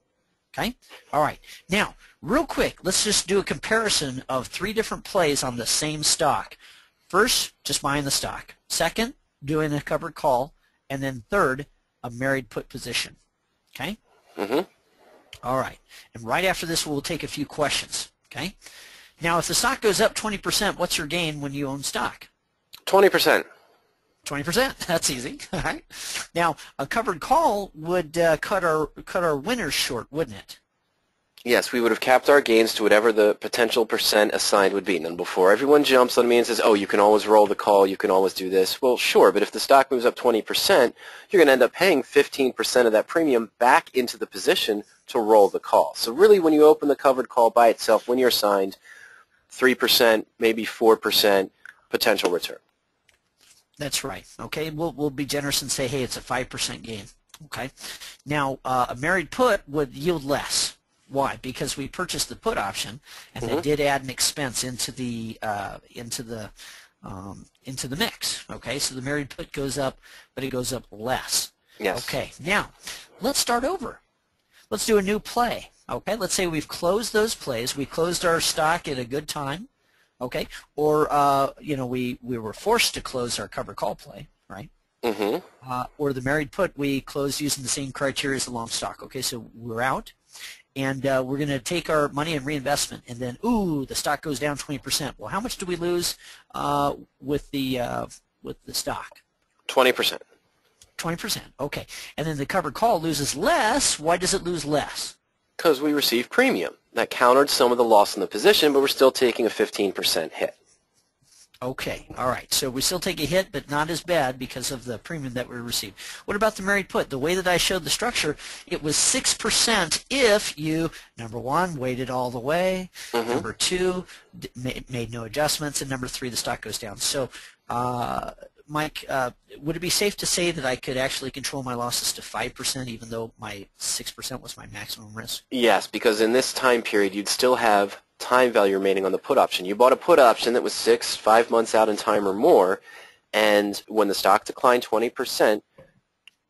Okay? All right. Now, real quick, let's just do a comparison of three different plays on the same stock. First, just buying the stock. Second, doing a covered call. And then third, a married put position. Okay? All right. And right after this, we'll take a few questions. Okay? Now, if the stock goes up 20%, what's your gain when you own stock? 20%. 20%. That's easy. All right. Now, a covered call would cut our winners short, wouldn't it? Yes, we would have capped our gains to whatever the potential percent assigned would be. And then before everyone jumps on me and says, oh, you can always roll the call, you can always do this. Well, sure, but if the stock moves up 20%, you're going to end up paying 15% of that premium back into the position to roll the call. So really, when you open the covered call by itself, when you're assigned 3%, maybe 4% potential return. That's right. Okay, we'll be generous and say, hey, it's a 5% gain. Okay. Now, a married put would yield less. Why? Because we purchased the put option, and they did add an expense into the mix. Okay, so the married put goes up, but it goes up less. Yes. Okay. Now, let's start over. Let's do a new play. Okay. Let's say we've closed those plays. We closed our stock at a good time. Okay. Or we were forced to close our cover call play. Right. Or the married put, we closed using the same criteria as the long stock. Okay. So we're out. And we're going to take our money and reinvestment, and then, ooh, the stock goes down 20%. Well, how much do we lose with the stock? 20%. 20%. Okay. And then the covered call loses less. Why does it lose less? Because we received premium. That countered some of the loss in the position, but we're still taking a 15% hit. Okay. All right. So we still take a hit, but not as bad because of the premium that we received. What about the married put? The way that I showed the structure, it was 6% if you, number one, waited all the way, number two, made no adjustments, and number three, the stock goes down. So, Mike, would it be safe to say that I could actually control my losses to 5% even though my 6% was my maximum risk? Yes, because in this time period, you'd still have time value remaining on the put option. You bought a put option that was 5 months out in time or more, and when the stock declined 20%,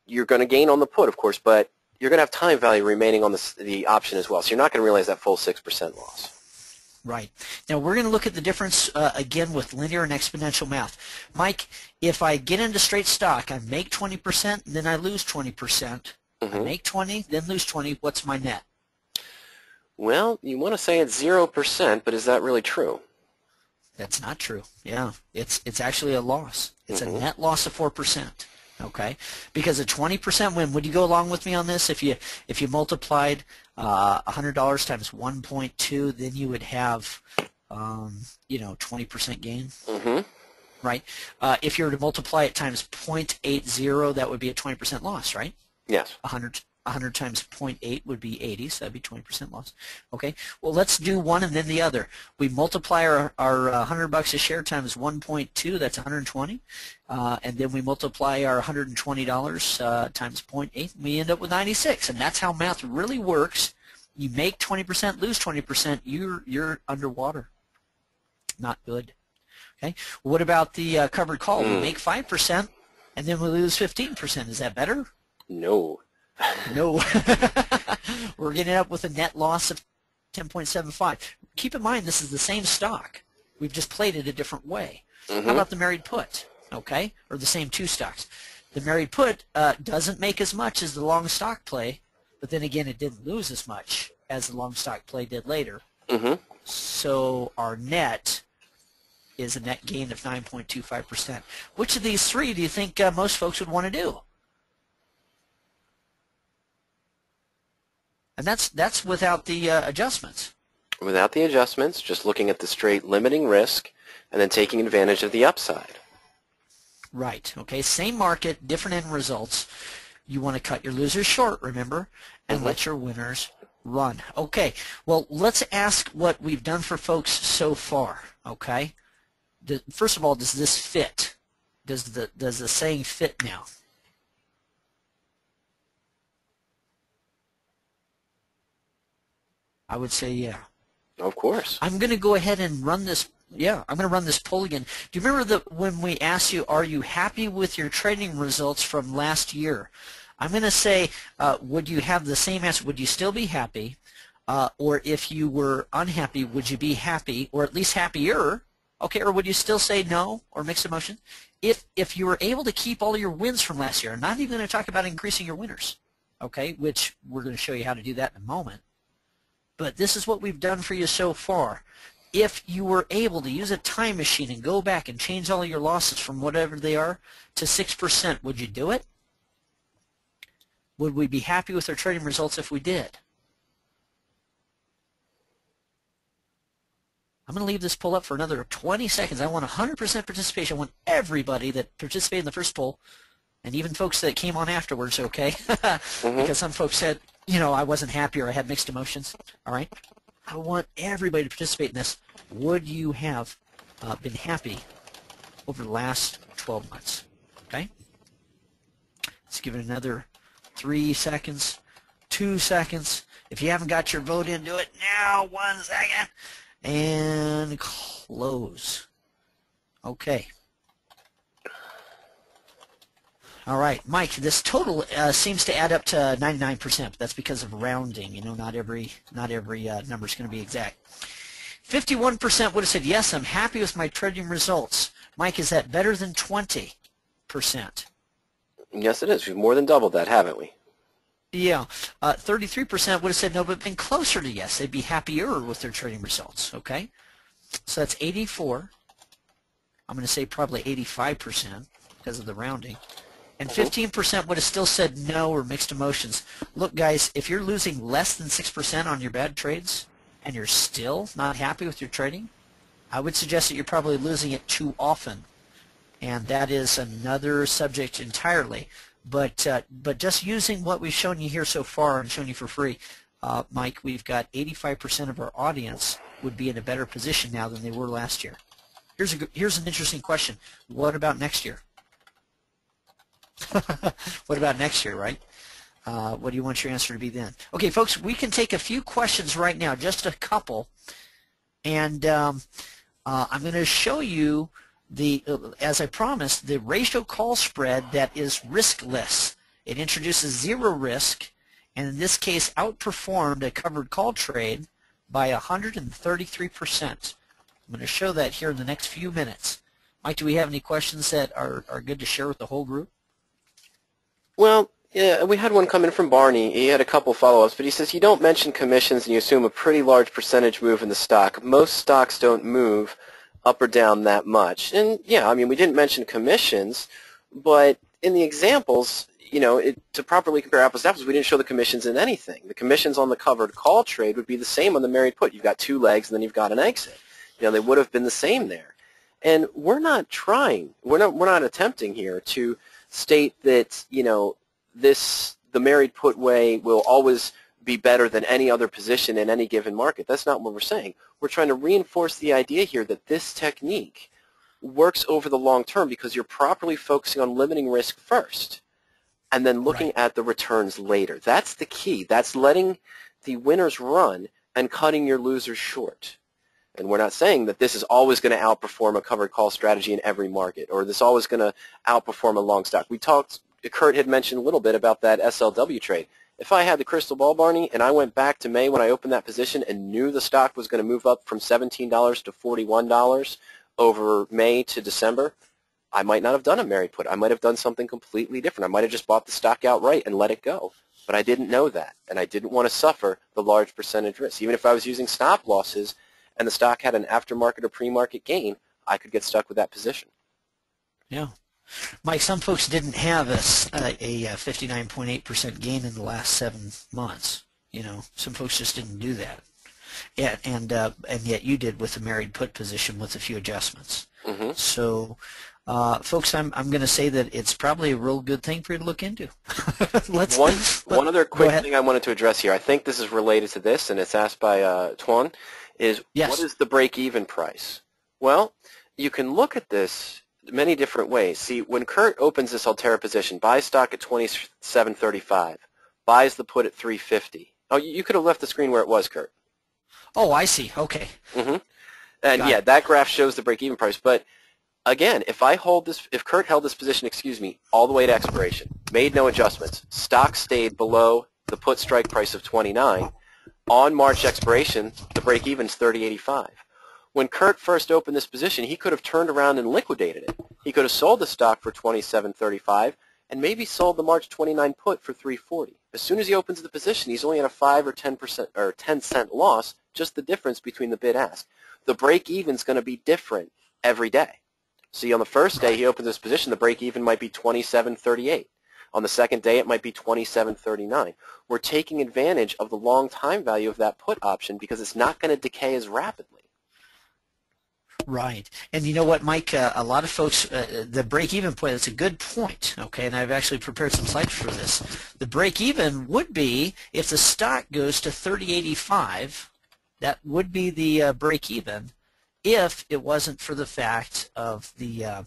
you're going to gain on the put, of course, but you're going to have time value remaining on the option as well, so you're not going to realize that full 6% loss. Right. Now we're going to look at the difference again with linear and exponential math. Mike, if I get into straight stock, I make 20%, then I lose 20%. I make 20, then lose 20. What's my net? Well, you want to say it's 0%, but is that really true? That's not true. Yeah, it's actually a loss. It's a net loss of 4%. Okay, because a 20% win. Would you go along with me on this? If you multiplied $100 times 1.2, then you would have 20% gain. Right. If you were to multiply it times 0.80, that would be a 20% loss. Right. Yes. 100 times 0.8 would be 80, so that'd be 20% loss. Okay, well, let's do one and then the other. We multiply our $100 a share times 1.2, that's 120, and then we multiply our $120 times 0.8, we end up with 96, and that's how math really works. You make 20%, lose 20%, you're underwater. Not good. Okay, well, what about the covered call? We make 5%, and then we lose 15%. Is that better? No. No. We're getting up with a net loss of 10.75. Keep in mind, this is the same stock. We've just played it a different way. How about the married put? Okay, or the same two stocks. The married put doesn't make as much as the long stock play, but then again, it didn't lose as much as the long stock play did later. So our net is a net gain of 9.25%. Which of these three do you think most folks would want to do? And that's without the adjustments. Without the adjustments, just looking at the straight limiting risk and then taking advantage of the upside. Right. Okay. Same market, different end results. You want to cut your losers short, remember, and let your winners run. Okay. Well, let's ask what we've done for folks so far. Okay. First of all, does this fit? Does the saying fit now? I would say yeah. Of course. I'm going to go ahead and run this. Yeah, I'm going to run this poll again. Do you remember when we asked you, are you happy with your trading results from last year? I'm going to say, would you have the same answer? Would you still be happy? Or if you were unhappy, would you be happy, or at least happier? Okay, or would you still say no, or mixed emotion? If you were able to keep all your wins from last year, I'm not even going to talk about increasing your winners, okay, which we're going to show you how to do that in a moment. But this is what we've done for you so far. If you were able to use a time machine and go back and change all your losses from whatever they are to 6%, would you do it? Would we be happy with our trading results if we did? I'm going to leave this poll up for another 20 seconds. I want 100% participation. I want everybody that participated in the first poll, and even folks that came on afterwards, okay? Because some folks said, you know, I wasn't happy or I had mixed emotions. All right? I want everybody to participate in this. Would you have been happy over the last 12 months? Okay? Let's give it another 3 seconds, 2 seconds. If you haven't got your vote in, do it now. 1 second. And close. Okay. All right, Mike, this total seems to add up to 99%, but that's because of rounding. You know, not every number is going to be exact. 51% would have said, yes, I'm happy with my trading results. Mike, is that better than 20%? Yes, it is. We've more than doubled that, haven't we? Yeah. 33% would have said no, but been closer to yes. They'd be happier with their trading results, okay? So that's 84. I'm going to say probably 85% because of the rounding. And 15% would have still said no or mixed emotions. Look, guys, if you're losing less than 6% on your bad trades and you're still not happy with your trading, I would suggest that you're probably losing it too often. And that is another subject entirely. But just using what we've shown you here so far and shown you for free, Mike, we've got 85% of our audience would be in a better position now than they were last year. Here's an interesting question. What about next year? What about next year, right? What do you want your answer to be then? Okay, folks, we can take a few questions right now, just a couple. And I'm going to show you as I promised, the ratio call spread that is riskless. It introduces zero risk, and in this case outperformed a covered call trade by 133%. I'm going to show that here in the next few minutes. Mike, do we have any questions that are good to share with the whole group? Well, yeah, we had one come in from Barney. He had a couple follow-ups, but he says, you don't mention commissions and you assume a pretty large percentage move in the stock. Most stocks don't move up or down that much. And yeah, I mean, we didn't mention commissions, but in the examples, you know, to properly compare apples to apples, we didn't show the commissions in anything. The commissions on the covered call trade would be the same on the married put. You've got 2 legs and then you've got an exit. You know, they would have been the same there. And we're not attempting here to state that, you know, the married put way will always be better than any other position in any given market. That's not what we're saying. We're trying to reinforce the idea here that this technique works over the long term because you're properly focusing on limiting risk first and then looking at the returns later. That's the key. That's letting the winners run and cutting your losers short. And we're not saying that this is always going to outperform a covered call strategy in every market, or this is always going to outperform a long stock. Kurt had mentioned a little bit about that SLW trade. If I had the crystal ball, Barney, and I went back to May when I opened that position and knew the stock was going to move up from $17 to $41 over May to December, I might not have done a married put. I might have done something completely different. I might have just bought the stock outright and let it go. But I didn't know that, and I didn't want to suffer the large percentage risk. Even if I was using stop losses and the stock had an aftermarket or pre-market gain, I could get stuck with that position. Yeah. Mike, some folks didn't have a 59.8% gain in the last 7 months. You know, some folks just didn't do that. Yeah, and yet you did with the married put position with a few adjustments. So Folks, I'm going to say that it's probably a real good thing for you to look into. One other Go quick ahead. thing I wanted to address here. I think this is related to this, and it's asked by Tuan, is Yes. what is the break-even price? Well, you can look at this many different ways. See, when Kurt opens this Altera position, buys stock at 27.35, buys the put at 350. Oh, you could have left the screen where it was, Kurt. Oh, I see. Okay. Mm-hmm. And Got yeah, it. that graph shows the break-even price. But again, if Kurt held this position, all the way to expiration, made no adjustments, stock stayed below the put strike price of 29, on March expiration, the break-even's 30.85. When Kurt first opened this position, he could have turned around and liquidated it. He could have sold the stock for 27.35 and maybe sold the March 29 put for 340. As soon as he opens the position, he's only at a 5 or 10% or 10-cent loss, just the difference between the bid-ask. The break-even's going to be different every day. See, on the first day he opens this position, the break-even might be 27.38. On the second day, it might be 27.39. We're taking advantage of the long time value of that put option because it's not going to decay as rapidly. Right. And you know what, Mike, a lot of folks, the break-even point, that's a good point, okay, and I've actually prepared some slides for this. The break-even would be if the stock goes to 30.85, that would be the break-even if it wasn't for the fact of the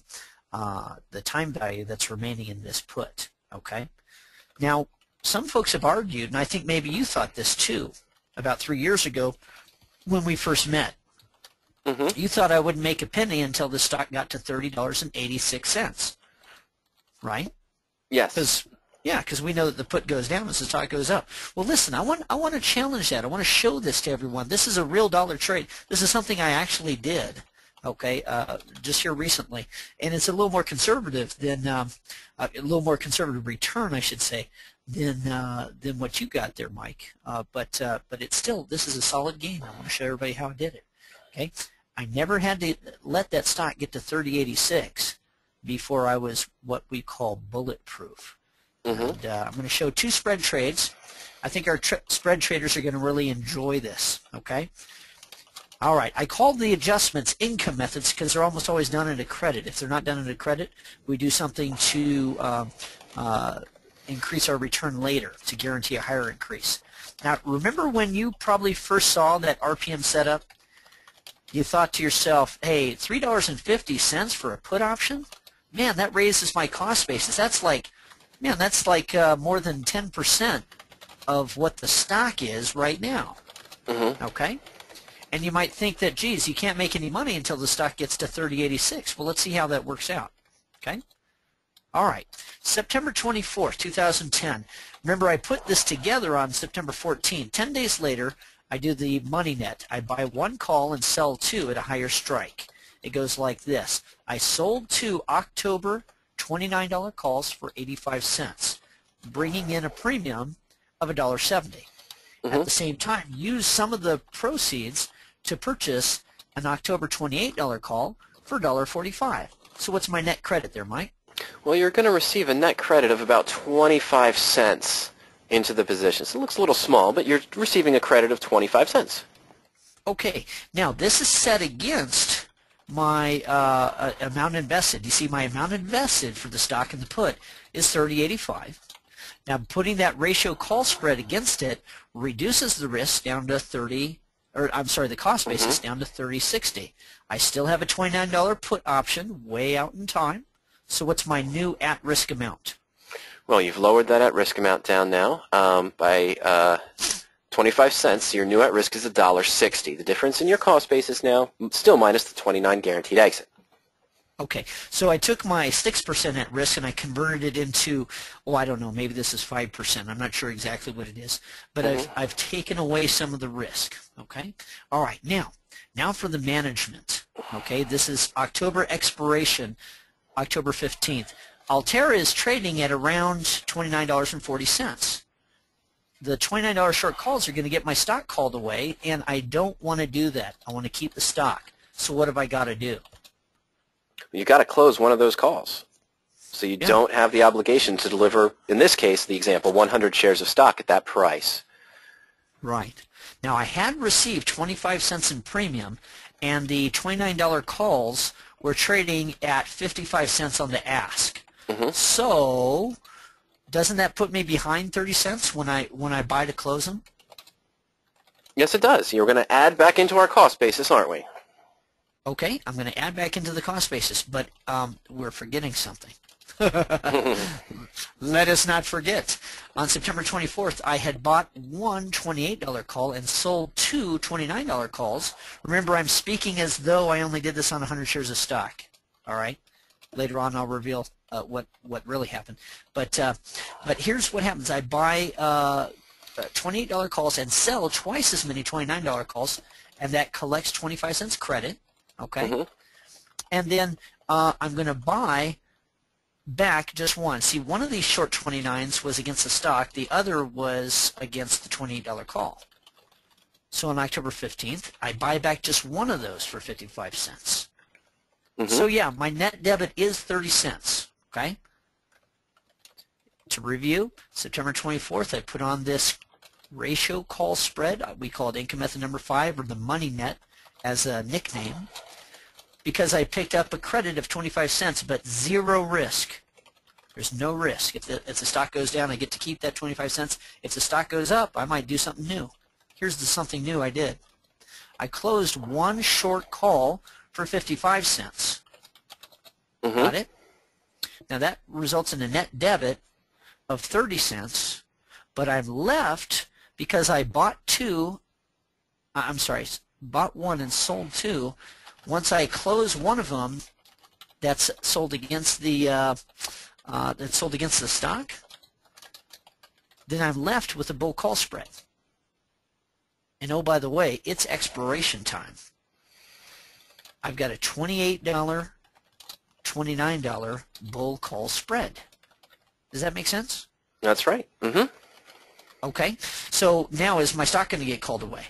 time value that's remaining in this put, okay? Now, some folks have argued, and I think maybe you thought this too, about 3 years ago when we first met. Mm-hmm. You thought I wouldn't make a penny until the stock got to $30.86, right? Yes. Because we know that the put goes down as the stock goes up. Well, listen, I want to challenge that. I want to show this to everyone. This is a real dollar trade. This is something I actually did, okay, just here recently, and it's a little more conservative than a little more conservative return, I should say, than what you got there, Mike. But it's still, this is a solid game. I want to show everybody how I did it. Okay. I never had to let that stock get to 30.86 before I was what we call bulletproof. Mm-hmm. And I'm going to show two spread trades. I think our spread traders are going to really enjoy this. Okay. All right. I call the adjustments income methods because they're almost always done at a credit. If they're not done at a credit, we do something to increase our return later to guarantee a higher increase. Now, remember when you probably first saw that RPM setup? You thought to yourself, hey, $3.50 for a put option? Man, that raises my cost basis. That's like, man, that's like more than 10% of what the stock is right now. Mm-hmm. Okay? And you might think that, geez, you can't make any money until the stock gets to 30.86. Well, let's see how that works out. Okay? All right. September 24th, 2010. Remember, I put this together on September 14th. 10 days later, I do the money net. I buy one call and sell two at a higher strike. It goes like this. I sold two October $29 calls for 85 cents, bringing in a premium of $1.70. Mm-hmm. At the same time, use some of the proceeds to purchase an October $28 call for $1.45. So what's my net credit there, Mike? Well, you're going to receive a net credit of about 25 cents into the position. So it looks a little small, but you're receiving a credit of 25 cents. Okay. Now, this is set against my amount invested. You see, my amount invested for the stock and the put is $30.85. Now, putting that ratio call spread against it reduces the risk down to the cost basis down to $30.60. I still have a $29 put option way out in time. So what's my new at-risk amount? Well, you've lowered that at-risk amount down now by 25 cents. Your new at-risk is $1.60. The difference in your cost basis now, still minus the 29 guaranteed exit. Okay, so I took my 6% at risk and I converted it into, oh, I don't know, maybe this is 5%. I'm not sure exactly what it is, but I've taken away some of the risk. Okay, all right, now for the management. Okay, this is October expiration, October 15th. Altera is trading at around $29.40. The $29 short calls are going to get my stock called away, and I don't want to do that. I want to keep the stock. So what have I got to do? You got to close one of those calls. So you don't have the obligation to deliver, in this case, the example, 100 shares of stock at that price. Right. Now, I had received 25 cents in premium, and the $29 calls we're trading at 55 cents on the ask. Mm-hmm. So doesn't that put me behind 30 cents when I buy to close them? Yes, it does. You're going to add back into our cost basis, aren't we? Okay, I'm going to add back into the cost basis, but we're forgetting something. Let us not forget. On September 24th, I had bought one $28 call and sold two $29 calls. Remember, I'm speaking as though I only did this on 100 shares of stock. All right? Later on, I'll reveal what really happened. But here's what happens. I buy $28 calls and sell twice as many $29 calls, and that collects 25 cents credit. Okay? Mm-hmm. And then I'm going to buy back just one. See, one of these short 29s was against the stock. The other was against the $28 call. So on October 15th, I buy back just one of those for 55 cents. Mm-hmm. So yeah, my net debit is 30 cents. Okay? To review, September 24th, I put on this ratio call spread. We call it income method number 5, or the money net as a nickname, because I picked up a credit of 25 cents, but zero risk. There's no risk. If the stock goes down, I get to keep that 25 cents. If the stock goes up, I might do something new. Here's the something new I did. I closed one short call for 55 cents. Mm-hmm. Got it? Now that results in a net debit of 30 cents, but I'm left because I bought bought one and sold two. Once I close one of them, that's sold against the stock, then I'm left with a bull call spread. And oh, by the way, it's expiration time. I've got a $28, $29 bull call spread. Does that make sense? That's right. Mm-hmm. Okay. So now is my stock going to get called away?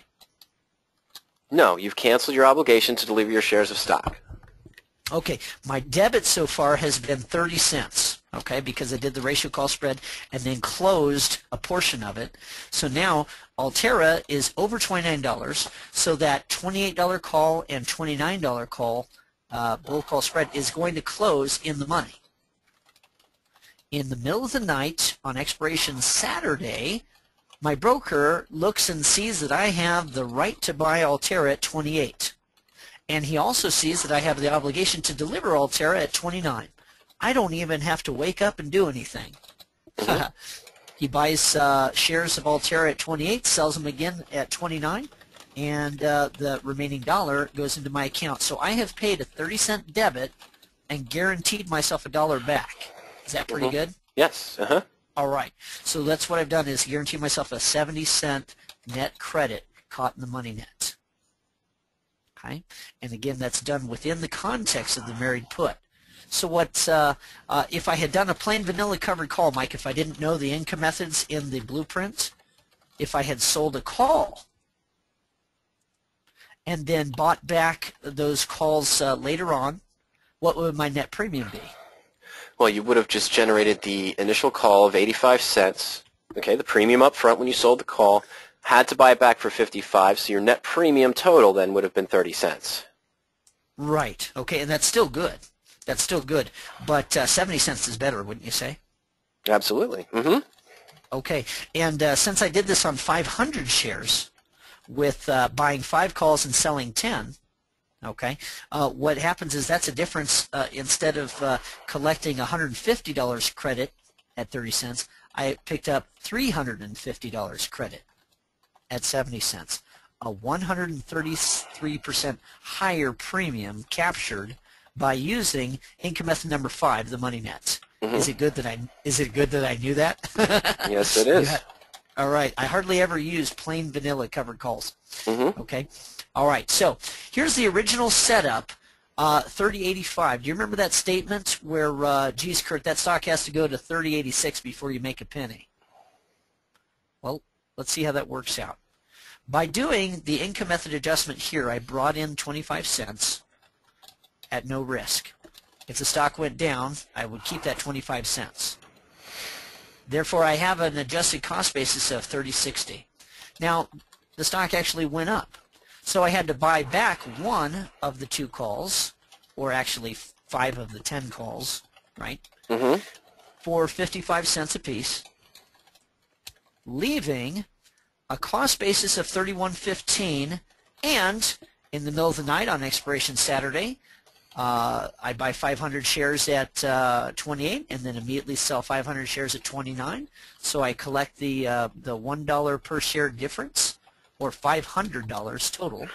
No, you've canceled your obligation to deliver your shares of stock. Okay, my debit so far has been 30 cents, okay, because I did the ratio call spread and then closed a portion of it. So now Altera is over $29, so that $28 call and $29 call, bull call spread, is going to close in the money. In the middle of the night on expiration Saturday, my broker looks and sees that I have the right to buy Altera at 28. And he also sees that I have the obligation to deliver Altera at 29. I don't even have to wake up and do anything. Mm-hmm. He buys shares of Altera at 28, sells them again at 29, and the remaining dollar goes into my account. So I have paid a 30-cent debit and guaranteed myself $1 back. Is that pretty good? Yes. Uh-huh. All right. So that's what I've done, is guarantee myself a 70-cent net credit caught in the money net. Okay? And again, that's done within the context of the married put. So what if I had done a plain vanilla covered call, Mike, if I didn't know the income methods in the blueprint, if I had sold a call and then bought back those calls later on, what would my net premium be? Well, you would have just generated the initial call of 85 cents, okay, the premium up front when you sold the call, had to buy it back for 55, so your net premium total then would have been 30 cents. Right. Okay, and that's still good. That's still good. But 70 cents is better, wouldn't you say? Absolutely. Mm-hmm. Okay, and since I did this on 500 shares with buying 5 calls and selling 10, okay, what happens is that's a difference. Instead of collecting $150 credit at 30 cents, I picked up $350 credit at 70 cents. A 133% higher premium captured by using income method number 5, the money net. Mm-hmm. Is it good that I knew that? Yes, it is. All right. I hardly ever use plain vanilla covered calls. Mm-hmm. Okay. All right. So here's the original setup, 3085. Do you remember that statement where, geez, Kurt, that stock has to go to 3086 before you make a penny? Well, let's see how that works out. By doing the income method adjustment here, I brought in 25 cents at no risk. If the stock went down, I would keep that 25 cents. Therefore, I have an adjusted cost basis of 3060. Now, the stock actually went up. So I had to buy back one of the 2 calls or actually 5 of the 10 calls, right, Mm-hmm. for 55 cents a piece, leaving a cost basis of $31.15, and in the middle of the night on expiration Saturday, I buy 500 shares at 28 and then immediately sell 500 shares at 29. So I collect the $1 per share difference, or $500 total.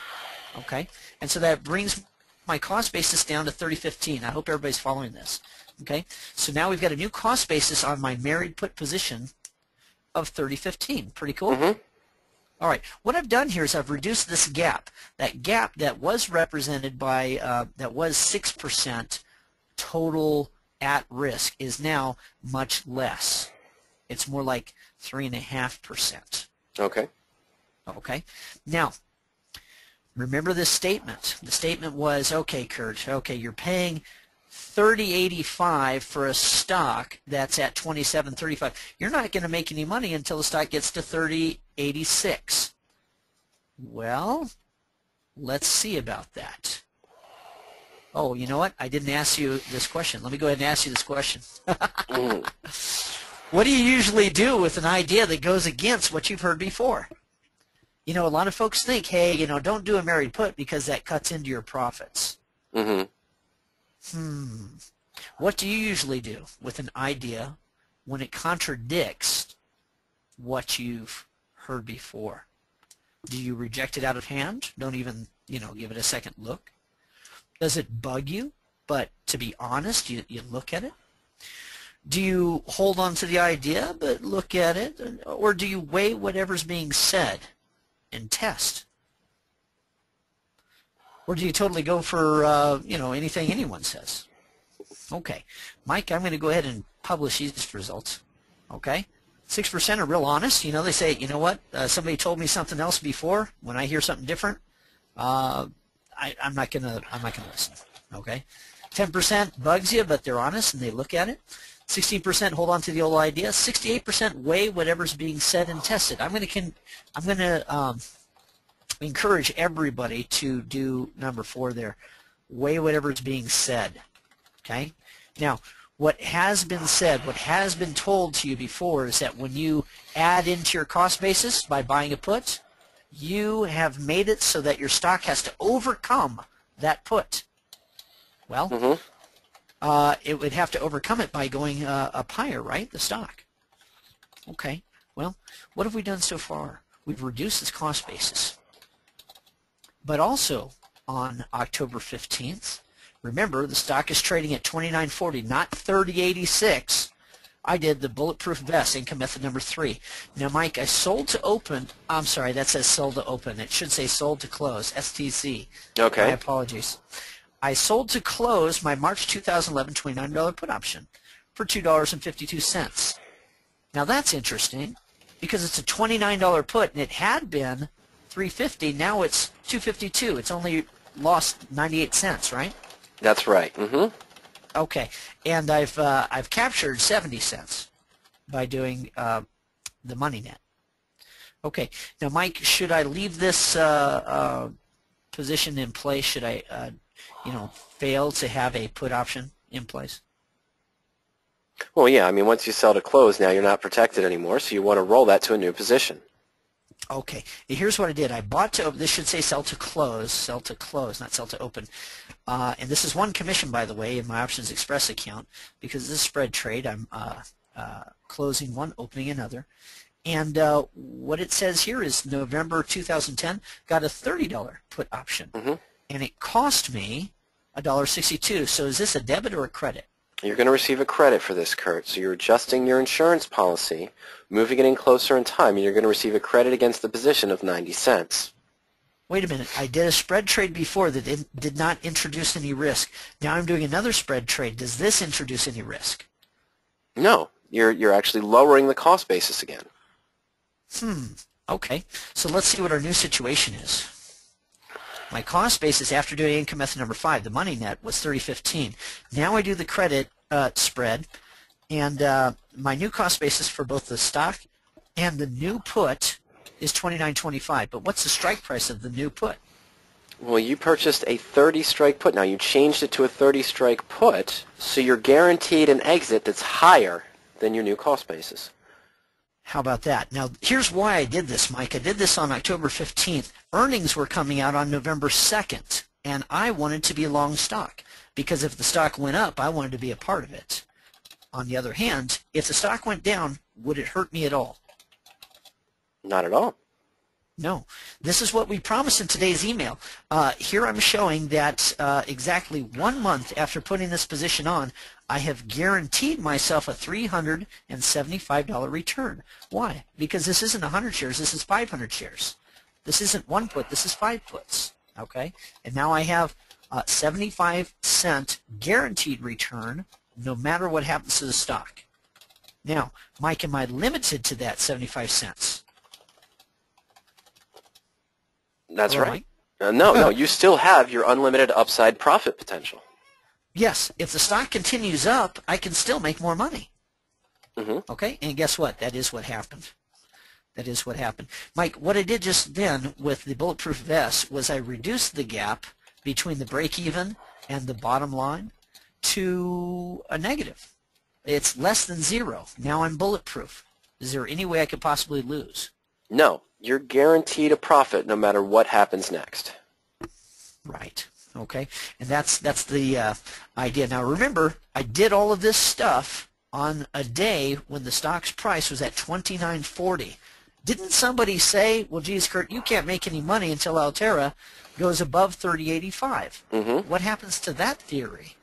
Okay, and so that brings my cost basis down to $30.15. I hope everybody's following this. Okay, so now we've got a new cost basis on my married put position of $30.15. Pretty cool. Mm-hmm. All right, what I've done here is I've reduced this gap. That gap that was represented by, that was 6% total at risk is now much less. It's more like 3.5%. Okay. Okay, now remember this statement. The statement was, okay, Kurt, okay, you're paying $30.85 for a stock that's at $27.35. You're not going to make any money until the stock gets to $30.86. Well, let's see about that. Oh, you know what? I didn't ask you this question. Let me go ahead and ask you this question. What do you usually do with an idea that goes against what you've heard before? You know, a lot of folks think, hey, you know, don't do a married put because that cuts into your profits. Mm-hmm. What do you usually do with an idea when it contradicts what you've heard before? Do you reject it out of hand? Don't even, you know, give it a second look? Does it bug you? But to be honest, you look at it? Do you hold on to the idea but look at it? Or do you weigh whatever's being said and test? Or do you totally go for, you know, anything anyone says? Okay, Mike, I'm going to go ahead and publish these results. Okay, 6% are real honest. You know, they say, you know what, somebody told me something else before. When I hear something different, I'm not gonna listen. Okay, 10% bugs you, but they're honest and they look at it. 16% hold on to the old idea. 68% weigh whatever's being said and tested. I'm gonna encourage everybody to do number 4 there. Weigh whatever's being said. Okay? Now, what has been said, what has been told to you before is that when you add into your cost basis by buying a put, you have made it so that your stock has to overcome that put. Well, it would have to overcome it by going up higher, right? The stock. Okay. Well, what have we done so far? We've reduced this cost basis. But also on October 15th, remember the stock is trading at $29.40, not $30.86. I did the Bulletproof Vest, income method number 3. Now, Mike, I sold to open. I'm sorry, that says sold to open. It should say sold to close, STC. Okay. My apologies. I sold to close my March 2011 $29 put option for $2.52. Now, that's interesting because it's a $29 put, and it had been $3.50. Now it's $2.52. It's only lost 98 cents, right? That's right. Mm-hmm. Okay, and I've captured 70 cents by doing the money net. Okay, now Mike, should I leave this position in place? Should I, you know, fail to have a put option in place? Well, yeah. I mean, once you sell to close, now you're not protected anymore, so you want to roll that to a new position. Okay, here's what I did. I bought to, this should say sell to close, not sell to open. And this is one commission, by the way, in my Options Express account, because this is a spread trade. I'm closing one, opening another. And what it says here is November 2010, got a $30 put option. And it cost me $1.62. So is this a debit or a credit? You're going to receive a credit for this, Kurt. So you're adjusting your insurance policy, moving it in closer in time, and you're going to receive a credit against the position of 90 cents. Wait a minute. I did a spread trade before that did not introduce any risk. Now I'm doing another spread trade. Does this introduce any risk? No. You're actually lowering the cost basis again. Okay. So let's see what our new situation is. My cost basis after doing income method number 5, the money net, was $30.15. Now I do the credit spread, and my new cost basis for both the stock and the new put is $29.25. But what's the strike price of the new put? Well, you purchased a 30-strike put. Now, you changed it to a 30-strike put, so you're guaranteed an exit that's higher than your new cost basis. How about that? Now, here's why I did this, Mike. I did this on October 15th. Earnings were coming out on November 2nd, and I wanted to be long stock because if the stock went up, I wanted to be a part of it. On the other hand, if the stock went down, would it hurt me at all? Not at all. No. This is what we promised in today's email. Here I'm showing that exactly 1 month after putting this position on, I have guaranteed myself a $375 return. Why? Because this isn't 100 shares, this is 500 shares. This isn't 1 put, this is 5 puts. Okay? And now I have a 75-cent guaranteed return no matter what happens to the stock. Now, Mike, am I limited to that 75 cents? That's Hello, right. No, you still have your unlimited upside profit potential. Yes, if the stock continues up, I can still make more money. Okay, and guess what? That is what happened. That is what happened. Mike, what I did just then with the Bulletproof vest was I reduced the gap between the break-even and the bottom line to a negative. It's less than 0. Now I'm bulletproof. Is there any way I could possibly lose? No, you're guaranteed a profit no matter what happens next. Right. Okay. And that's the idea. Now remember, I did all of this stuff on a day when the stock's price was at $29.40. Didn't somebody say, well, geez, Kurt, you can't make any money until Altera goes above $30.85? What happens to that theory?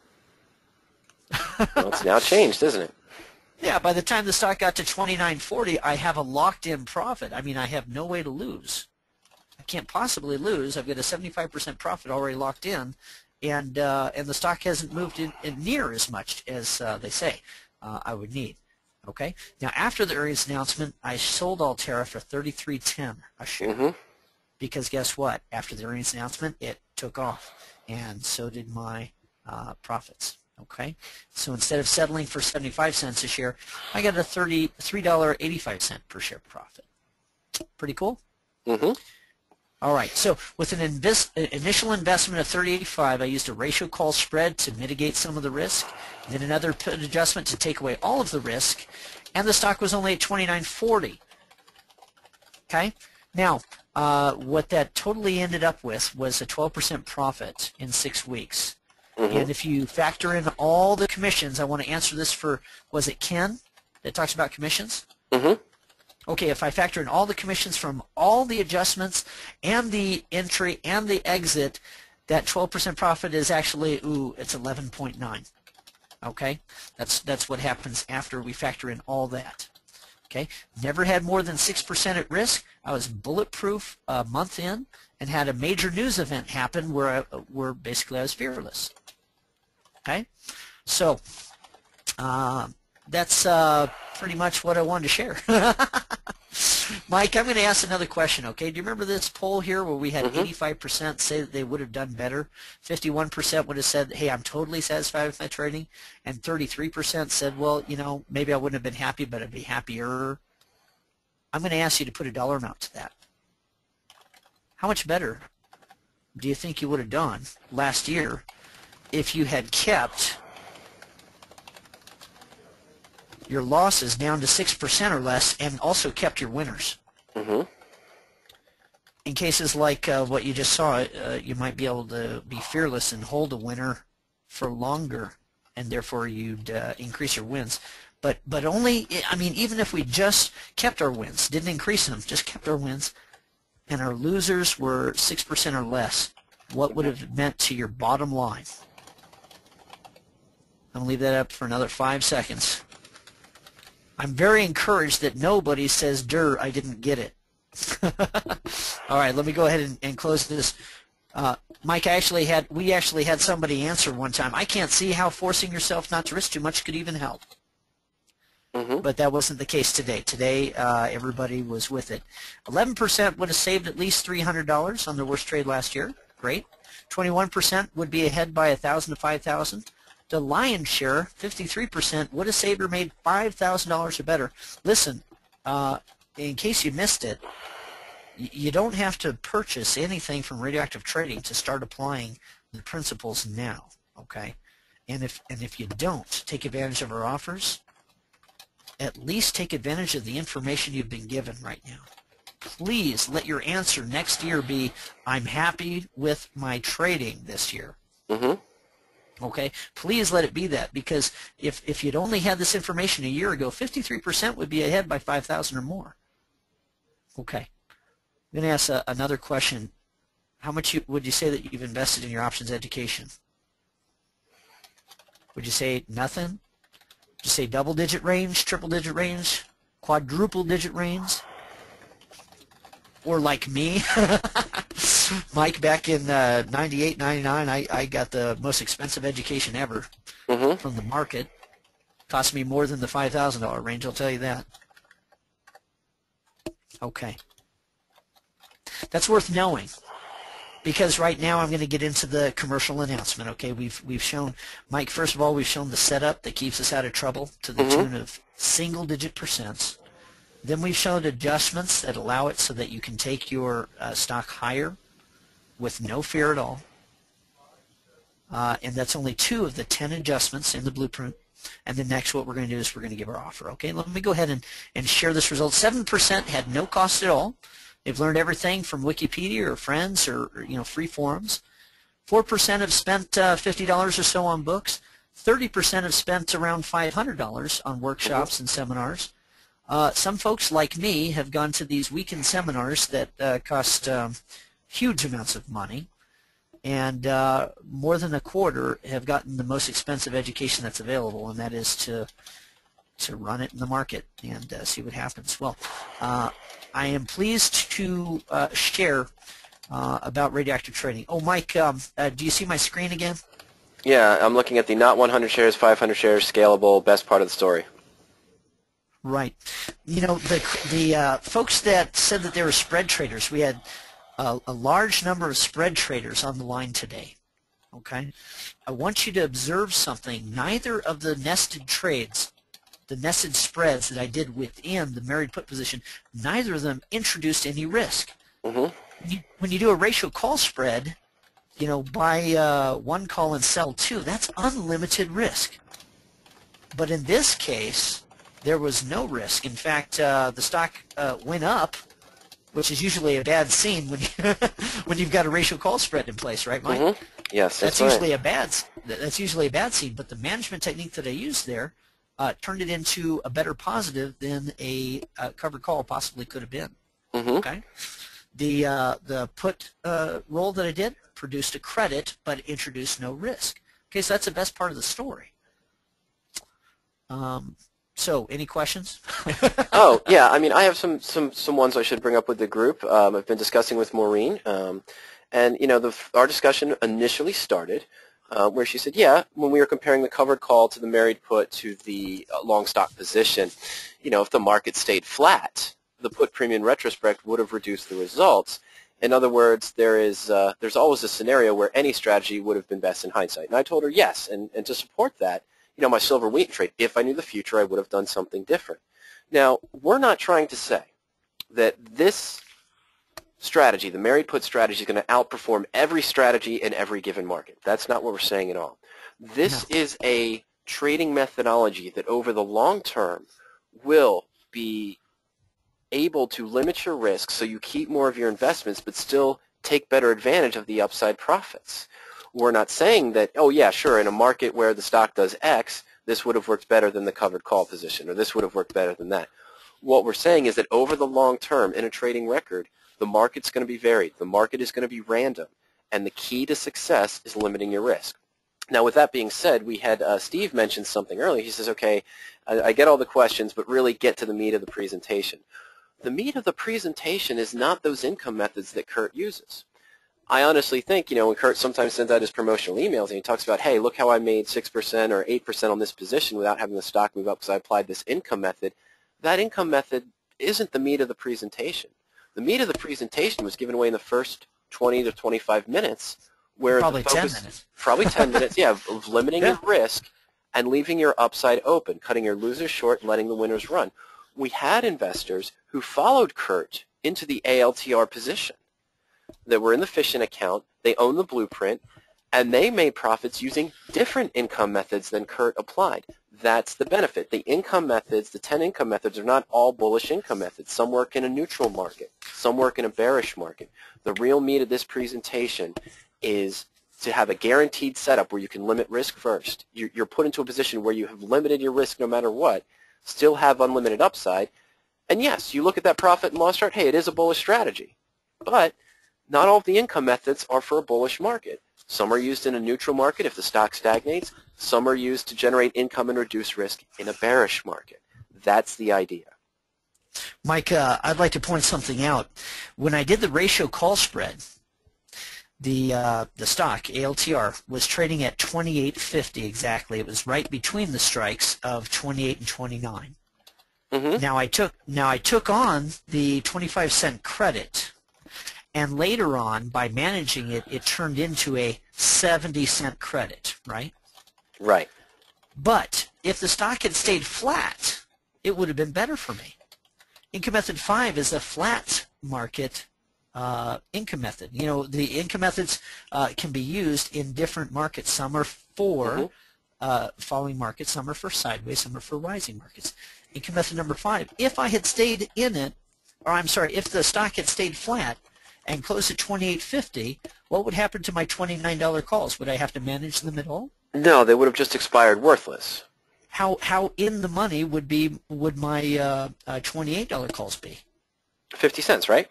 Well, it's now changed, isn't it? Yeah, by the time the stock got to $29.40, I have a locked-in profit. I mean, I have no way to lose. I can't possibly lose. I've got a 75% profit already locked in, and the stock hasn't moved in near as much as they say I would need. Okay. Now, after the earnings announcement, I sold Altera for $33.10 a share. Because guess what? After the earnings announcement, it took off, and so did my profits. Okay, so instead of settling for 75 cents a share, I got a $3.85 per share profit. Pretty cool? All right, so with an initial investment of $30.85, I used a ratio call spread to mitigate some of the risk, then another put adjustment to take away all of the risk, and the stock was only at $29.40. Okay, now what that totally ended up with was a 12% profit in 6 weeks. And if you factor in all the commissions, I want to answer this for, was it Ken that talks about commissions? Okay, if I factor in all the commissions from all the adjustments and the entry and the exit, that 12% profit is actually, it's 11.9. Okay, that's what happens after we factor in all that. Okay, never had more than 6% at risk. I was bulletproof a month in and had a major news event happen where basically I was fearless. Okay, so that's pretty much what I wanted to share. Mike, I'm going to ask another question, okay? Do you remember this poll here where we had 85% say that they would have done better? 51% would have said, hey, I'm totally satisfied with my trading. And 33% said, well, you know, maybe I wouldn't have been happy, but I'd be happier. I'm going to ask you to put a dollar amount to that. How much better do you think you would have done last year if you had kept your losses down to 6% or less and also kept your winners? In cases like what you just saw, you might be able to be fearless and hold a winner for longer, and therefore you'd increase your wins. But only, I mean, even if we just kept our wins, didn't increase them, just kept our wins, and our losers were 6% or less, what would have meant to your bottom line? I'm going to leave that up for another 5 seconds. I'm very encouraged that nobody says, I didn't get it. All right, let me go ahead and close this. Mike, we actually had somebody answer one time. I can't see how forcing yourself not to risk too much could even help. But that wasn't the case today. Today, everybody was with it. 11% would have saved at least $300 on their worst trade last year. Great. 21% would be ahead by $1,000 to $5,000. The lion's share, 53%, would have saved or made $5,000 or better. Listen, in case you missed it, You don't have to purchase anything from RadioActive Trading to start applying the principles now, okay? And if you don't take advantage of our offers, at least take advantage of the information you've been given right now. Please let your answer next year be, I'm happy with my trading this year. Okay? Please let it be that, because if you'd only had this information a year ago, 53% would be ahead by 5,000 or more. Okay. I'm going to ask another question. How much would you say that you've invested in your options education? Would you say nothing? Would you say double-digit range, triple-digit range, quadruple-digit range? Or like me, Mike, back in 98, 99, I got the most expensive education ever from the market. Cost me more than the $5,000 range, I'll tell you that. Okay. That's worth knowing, because right now I'm going to get into the commercial announcement. Okay, we've shown, Mike, first of all, we've shown the setup that keeps us out of trouble to the tune of single-digit percents. Then we've shown adjustments that allow it so that you can take your stock higher with no fear at all. And that's only 2 of the 10 adjustments in the blueprint. And then next what we're going to do is we're going to give our offer. Okay, let me go ahead and share this result. 7% had no cost at all. They've learned everything from Wikipedia or friends or free forums. 4% have spent $50 or so on books. 30% have spent around $500 on workshops and seminars. Some folks like me have gone to these weekend seminars that cost huge amounts of money, and more than a quarter have gotten the most expensive education that's available, and that is to run it in the market and see what happens. Well, I am pleased to share about RadioActive Trading. Oh, Mike, do you see my screen again? Yeah, I'm looking at the not 100 shares, 500 shares, scalable, best part of the story. Right. The folks that said that they were spread traders, we had a large number of spread traders on the line today. Okay? I want you to observe something. Neither of the nested trades, the nested spreads that I did within the married put position, neither of them introduced any risk. When you do a ratio call spread, buy 1 call and sell 2, that's unlimited risk. But in this case, there was no risk. In fact, the stock went up, which is usually a bad scene when you've got a ratio call spread in place, right, Mike? Yes, that's usually a bad scene. But the management technique that I used there turned it into a better positive than a covered call possibly could have been. Okay, the put roll that I did produced a credit, but introduced no risk. Okay, so that's the best part of the story. So, any questions? Oh, yeah. I mean, I have some ones I should bring up with the group. I've been discussing with Maureen, and our discussion initially started where she said, yeah, when we were comparing the covered call to the married put to the long stock position, if the market stayed flat, the put premium retrospect would have reduced the results. In other words, there's always a scenario where any strategy would have been best in hindsight. And I told her yes, and to support that, my silver wheat trade, if I knew the future, I would have done something different. Now, we're not trying to say that this strategy, the married put strategy, is going to outperform every strategy in every given market. That's not what we're saying at all. This is a trading methodology that over the long term will be able to limit your risk so you keep more of your investments but still take better advantage of the upside profits. We're not saying that, oh yeah, sure, in a market where the stock does X, this would have worked better than the covered call position, or this would have worked better than that. What we're saying is that over the long term in a trading record, the market's going to be varied. The market is going to be random, and the key to success is limiting your risk. Now, with that being said, we had Steve mention something earlier. He says, okay, I get all the questions, but really get to the meat of the presentation. The meat of the presentation is not those income methods that Kurt uses. I honestly think, when Kurt sometimes sends out his promotional emails and he talks about, hey, look how I made 6% or 8% on this position without having the stock move up because I applied this income method, that income method isn't the meat of the presentation. The meat of the presentation was given away in the first 20 to 25 minutes where probably the focus, 10 minutes. Probably 10 minutes, yeah, of limiting your risk and leaving your upside open, cutting your losers short and letting the winners run. We had investors who followed Kurt into the ALTR position. That were in the phishing account, they own the blueprint, and they made profits using different income methods than Kurt applied. That's the benefit. The income methods, the 10 income methods, are not all bullish income methods. Some work in a neutral market. Some work in a bearish market. The real meat of this presentation is to have a guaranteed setup where you can limit risk first. You're put into a position where you have limited your risk no matter what, still have unlimited upside, and yes, you look at that profit and loss chart, hey, it is a bullish strategy. But not all of the income methods are for a bullish market. Some are used in a neutral market if the stock stagnates. Some are used to generate income and reduce risk in a bearish market. That's the idea. Mike, I'd like to point something out. When I did the ratio call spread, the stock, ALTR, was trading at 28.50 exactly. It was right between the strikes of 28 and 29. Mm-hmm. Now I took on the 25-cent credit, and later on, by managing it, it turned into a 70-cent credit, right? Right. But if the stock had stayed flat, it would have been better for me. Income method 5 is a flat market income method. You know, the income methods can be used in different markets. Some are for falling markets, some are for sideways, some are for rising markets. Income method number 5, if I had stayed in it, or I'm sorry, if the stock had stayed flat and closed at 28.50, what would happen to my $29 calls? Would I have to manage them at all? No, they would have just expired worthless. How in the money would my $28 calls be? 50 cents, right?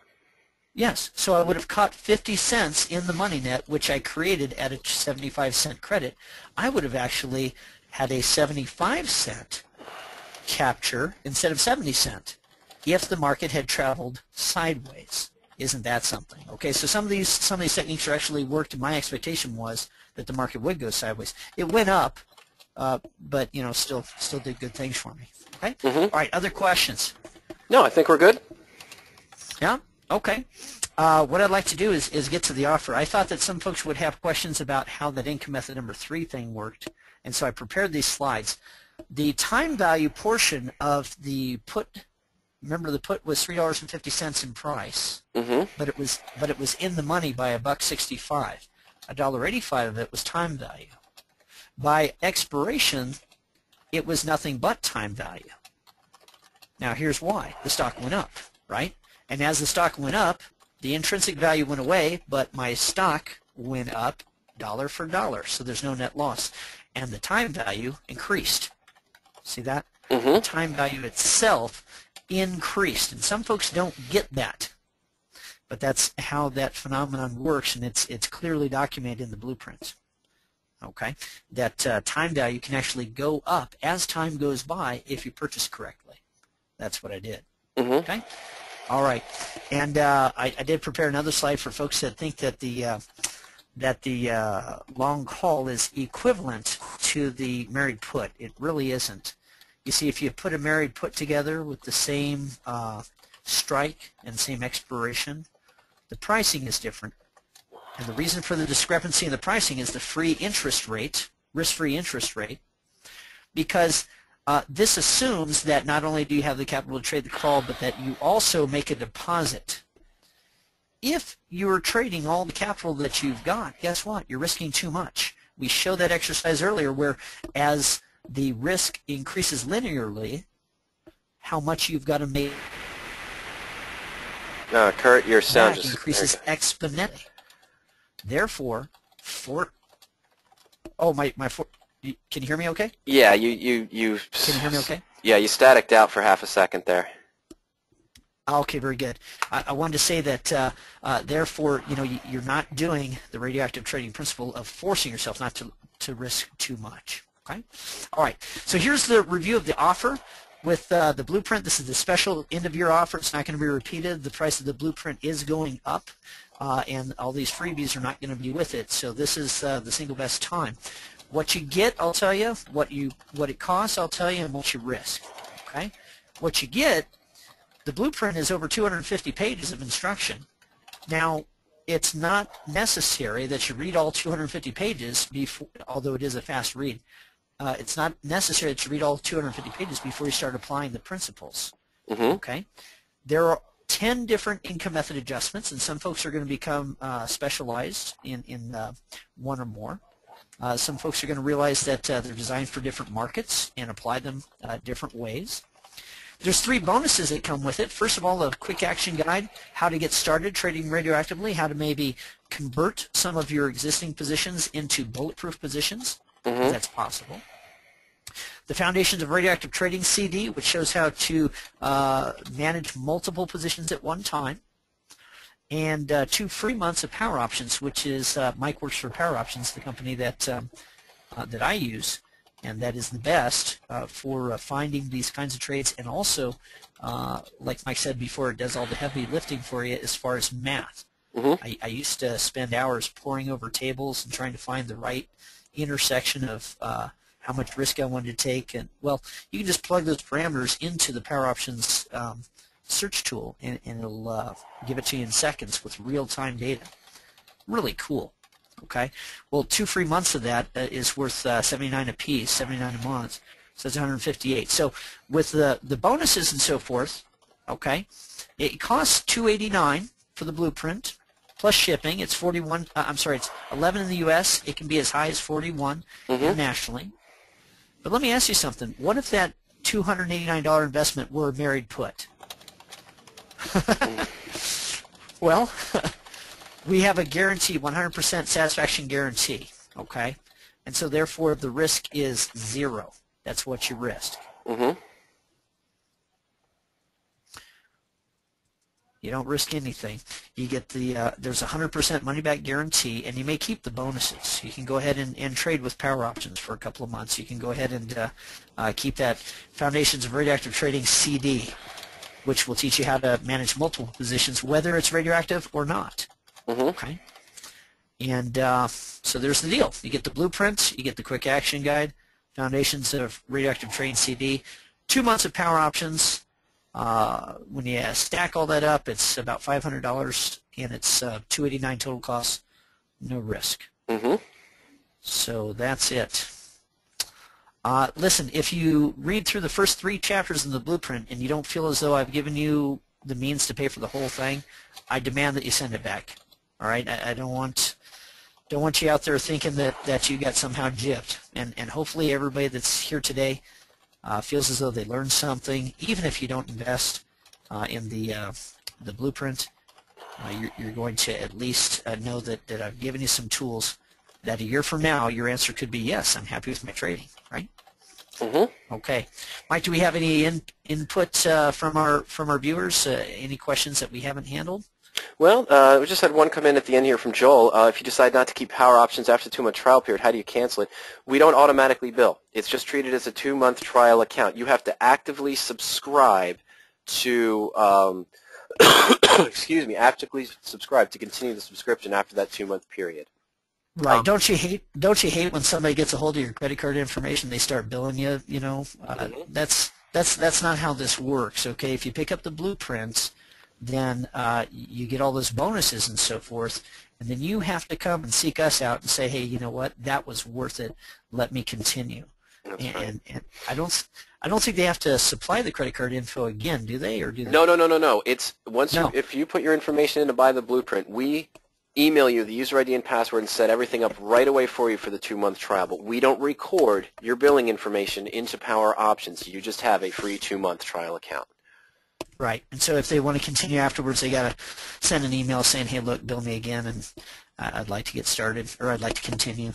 Yes, so I would have caught 50 cents in the money net, which I created at a 75-cent credit. I would have actually had a 75-cent capture instead of 70 cent if the market had traveled sideways. Isn't that something? Okay, so some of these techniques are actually worked. My expectation was that the market would go sideways. It went up, but you know, still did good things for me. Okay. All right. Other questions? No, I think we're good. Yeah. Okay. What I'd like to do is get to the offer. I thought that some folks would have questions about how that income method number 3 thing worked, and so I prepared these slides. The time value portion of the put. Remember, the put was $3.50 in price, but it was in the money by $1.65. $1.85 of it was time value. By expiration, it was nothing but time value. Now, here's why. The stock went up, right? And as the stock went up, the intrinsic value went away, but my stock went up dollar for dollar, so there's no net loss. And the time value increased. See that? The time value itself increased, and some folks don't get that, but that's how that phenomenon works, and it's clearly documented in the blueprints. Okay, that time value can actually go up as time goes by if you purchase correctly. That's what I did. Okay, all right, and I did prepare another slide for folks that think that the long call is equivalent to the married put. It really isn't. You see, if you put a married put together with the same strike and same expiration, the pricing is different. And the reason for the discrepancy in the pricing is the free interest rate, risk-free interest rate, because this assumes that not only do you have the capital to trade the call, but that you also make a deposit. If you're trading all the capital that you've got, guess what? You're risking too much. We showed that exercise earlier where as the risk increases linearly, how much you've got to make. Kurt, your sound just increases exponentially. Therefore, can you hear me okay? Yeah, Can you hear me okay? Yeah, you staticked out for half a second there. Okay, very good. I wanted to say that therefore, you know, you're not doing the radioactive trading principle of forcing yourself not to risk too much. Okay. All right. So here's the review of the offer with the blueprint. This is the special end-of-year offer. It's not going to be repeated. The price of the blueprint is going up, and all these freebies are not going to be with it. So this is the single best time. What you get, I'll tell you. What it costs, I'll tell you, and what you risk. Okay. What you get, the blueprint is over 250 pages of instruction. Now, it's not necessary that you read all 250 pages before, although it is a fast read. It's not necessary that you read all 250 pages before you start applying the principles. Okay, there 10 different income method adjustments, and some folks are going to become specialized in one or more. Some folks are going to realize that they're designed for different markets and apply them different ways. There's 3 bonuses that come with it. First of all, a quick action guide, how to get started trading radioactively, how to maybe convert some of your existing positions into bulletproof positions, if that's possible. The Foundations of Radioactive Trading CD, which shows how to manage multiple positions at one time. And 2 free months of Power Options, which is Mike works for Power Options, the company that I use, and that is the best for finding these kinds of trades. And also, like Mike said before, it does all the heavy lifting for you as far as math. I used to spend hours poring over tables and trying to find the right intersection of how much risk I wanted to take. And well, you can just plug those parameters into the Power Options search tool, and it'll give it to you in seconds with real-time data. Really cool. Okay. Well, 2 free months of that is worth $79 a piece, $79 a month. So that's $158. So with the bonuses and so forth, okay, it costs $289 for the blueprint plus shipping. It's 41. I'm sorry, it's 11 in the U.S. It can be as high as 41 internationally. But let me ask you something. What if that $289 investment were a married put? Well, we have a guarantee, 100% satisfaction guarantee, okay? And so therefore the risk is 0. That's what you risk. You don't risk anything. You get the there's a 100% money back guarantee, and you may keep the bonuses. You can go ahead and trade with Power Options for a couple of months. You can go ahead and keep that Foundations of Radioactive Trading CD, which will teach you how to manage multiple positions, whether it's radioactive or not. Okay. And so there's the deal. You get the blueprint, you get the quick action guide, Foundations of Radioactive Trading CD, 2 months of Power Options. When you stack all that up, it's about $500, and it's $289 total cost, no risk. So that's it. Listen, if you read through the first 3 chapters in the blueprint and you don't feel as though I've given you the means to pay for the whole thing, I demand that you send it back. All right, I don't want you out there thinking that you got somehow gypped. And hopefully everybody that's here today feels as though they learned something. Even if you don't invest in the blueprint, you're going to at least know that I've given you some tools that a year from now your answer could be yes, I'm happy with my trading, right? Okay, Mike, do we have any input from our viewers? Any questions that we haven't handled? Well, we just had one come in at the end here from Joel. If you decide not to keep Power Options after the 2-month trial period, how do you cancel it? We don't automatically bill. It's just treated as a 2-month trial account. You have to actively subscribe to, excuse me, actively subscribe to continue the subscription after that 2-month period. Right. Don't you hate when somebody gets a hold of your credit card information, they start billing you? You know, that's not how this works. Okay, if you pick up the blueprints, then you get all those bonuses and so forth, and then you have to come and seek us out and say, hey, you know what, that was worth it. Let me continue. And I don't think they have to supply the credit card info again, do they? Or do they? No. It's if you put your information in to buy the blueprint, we email you the user ID and password and set everything up right away for you for the 2-month trial. But we don't record your billing information into Power Options. You just have a free 2-month trial account. Right. And so if they want to continue afterwards, they got to send an email saying, hey, look, bill me again, and I'd like to get started, or I'd like to continue.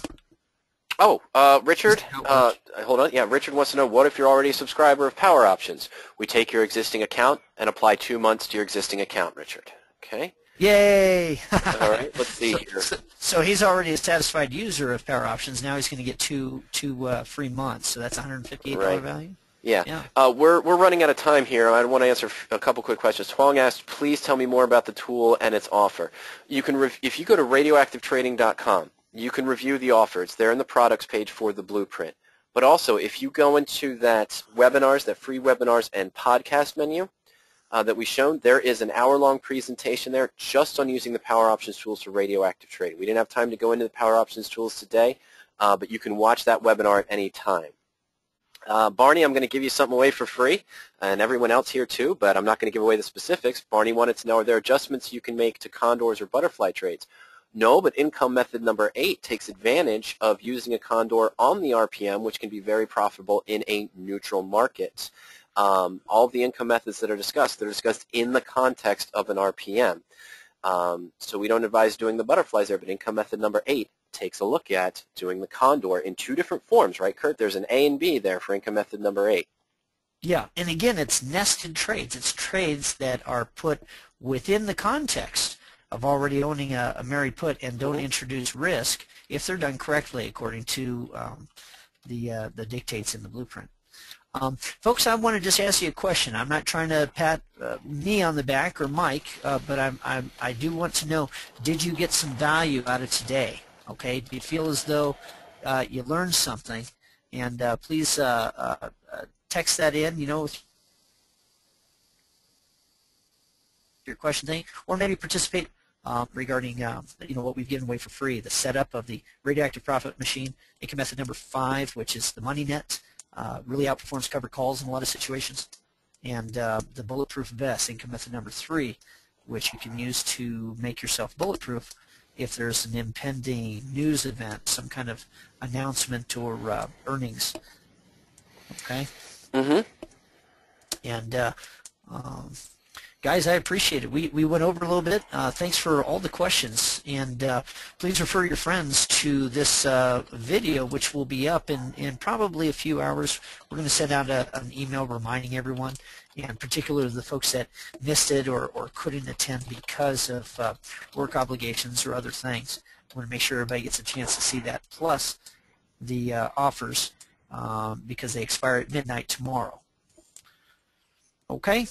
Oh, Richard, hold on. Yeah, Richard wants to know, what if you're already a subscriber of Power Options? We take your existing account and apply 2 months to your existing account, Richard. Okay? Yay! All right, let's see here. So he's already a satisfied user of Power Options. Now he's going to get two free months. So that's $158 value. Yeah. We're running out of time here. I want to answer a couple quick questions. Huang asked, please tell me more about the tool and its offer. You can if you go to RadioActiveTrading.com, you can review the offer. It's there in the products page for the blueprint. But also, if you go into that webinars, that free webinars and podcast menu that we shown, there is an hour-long presentation there just on using the Power Options tools for radioactive trading. We didn't have time to go into the Power Options tools today, but you can watch that webinar at any time. Barney, I'm going to give you something away for free, and everyone else here too, but I'm not going to give away the specifics. Barney wanted to know, are there adjustments you can make to condors or butterfly trades? No, but income method number 8 takes advantage of using a condor on the RPM, which can be very profitable in a neutral market. All of the income methods that are discussed, they're discussed in the context of an RPM. So we don't advise doing the butterflies there, but income method number 8 takes a look at doing the condor in 2 different forms, right, Kurt? There's an A and B there for income method number 8. Yeah, and again, it's nested trades. It's trades that are put within the context of already owning a married put and don't introduce risk if they're done correctly according to the dictates in the blueprint. Folks, I want to just ask you a question. I'm not trying to pat me on the back or Mike, but I do want to know, did you get some value out of today? Okay, do you feel as though you learned something? And please text that in, with your question thing, or maybe participate regarding what we've given away for free, the setup of the radioactive profit machine, income method number 5, which is the money net, really outperforms covered calls in a lot of situations, and the bulletproof vest, income method number 3, which you can use to make yourself bulletproof if there's an impending news event, some kind of announcement or earnings. Okay. And guys, I appreciate it. We went over a little bit. Thanks for all the questions, and please refer your friends to this video, which will be up in probably a few hours. We're going to send out an email reminding everyone, and particularly the folks that missed it or couldn't attend because of work obligations or other things. I want to make sure everybody gets a chance to see that, plus the offers because they expire at midnight tomorrow. Okay?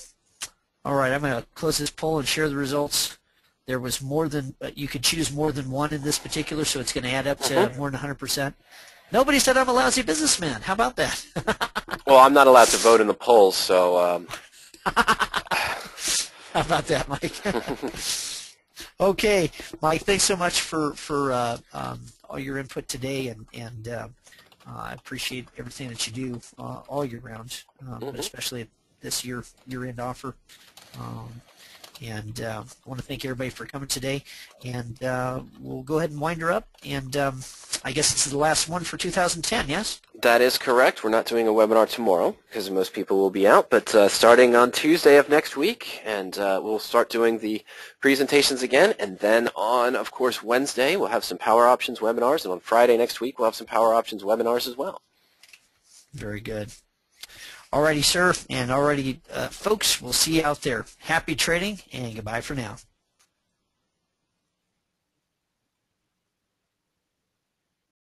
All right, I'm going to close this poll and share the results. There was more than, you could choose more than one in this particular, so it's going to add up to more than 100%. Nobody said I'm a lousy businessman. How about that? Well, I'm not allowed to vote in the polls, so... How about that, Mike? Okay, Mike, thanks so much for all your input today, and I appreciate everything that you do all year round, but especially this year-end offer. And I want to thank everybody for coming today, and we'll go ahead and wind her up, and I guess this is the last one for 2010, yes? That is correct. We're not doing a webinar tomorrow because most people will be out, but starting on Tuesday of next week, and we'll start doing the presentations again, and then on, of course, Wednesday we'll have some Power Options webinars, and on Friday next week we'll have some Power Options webinars as well. Very good. Alrighty, sir, and alrighty, folks, we'll see you out there. Happy trading, and goodbye for now.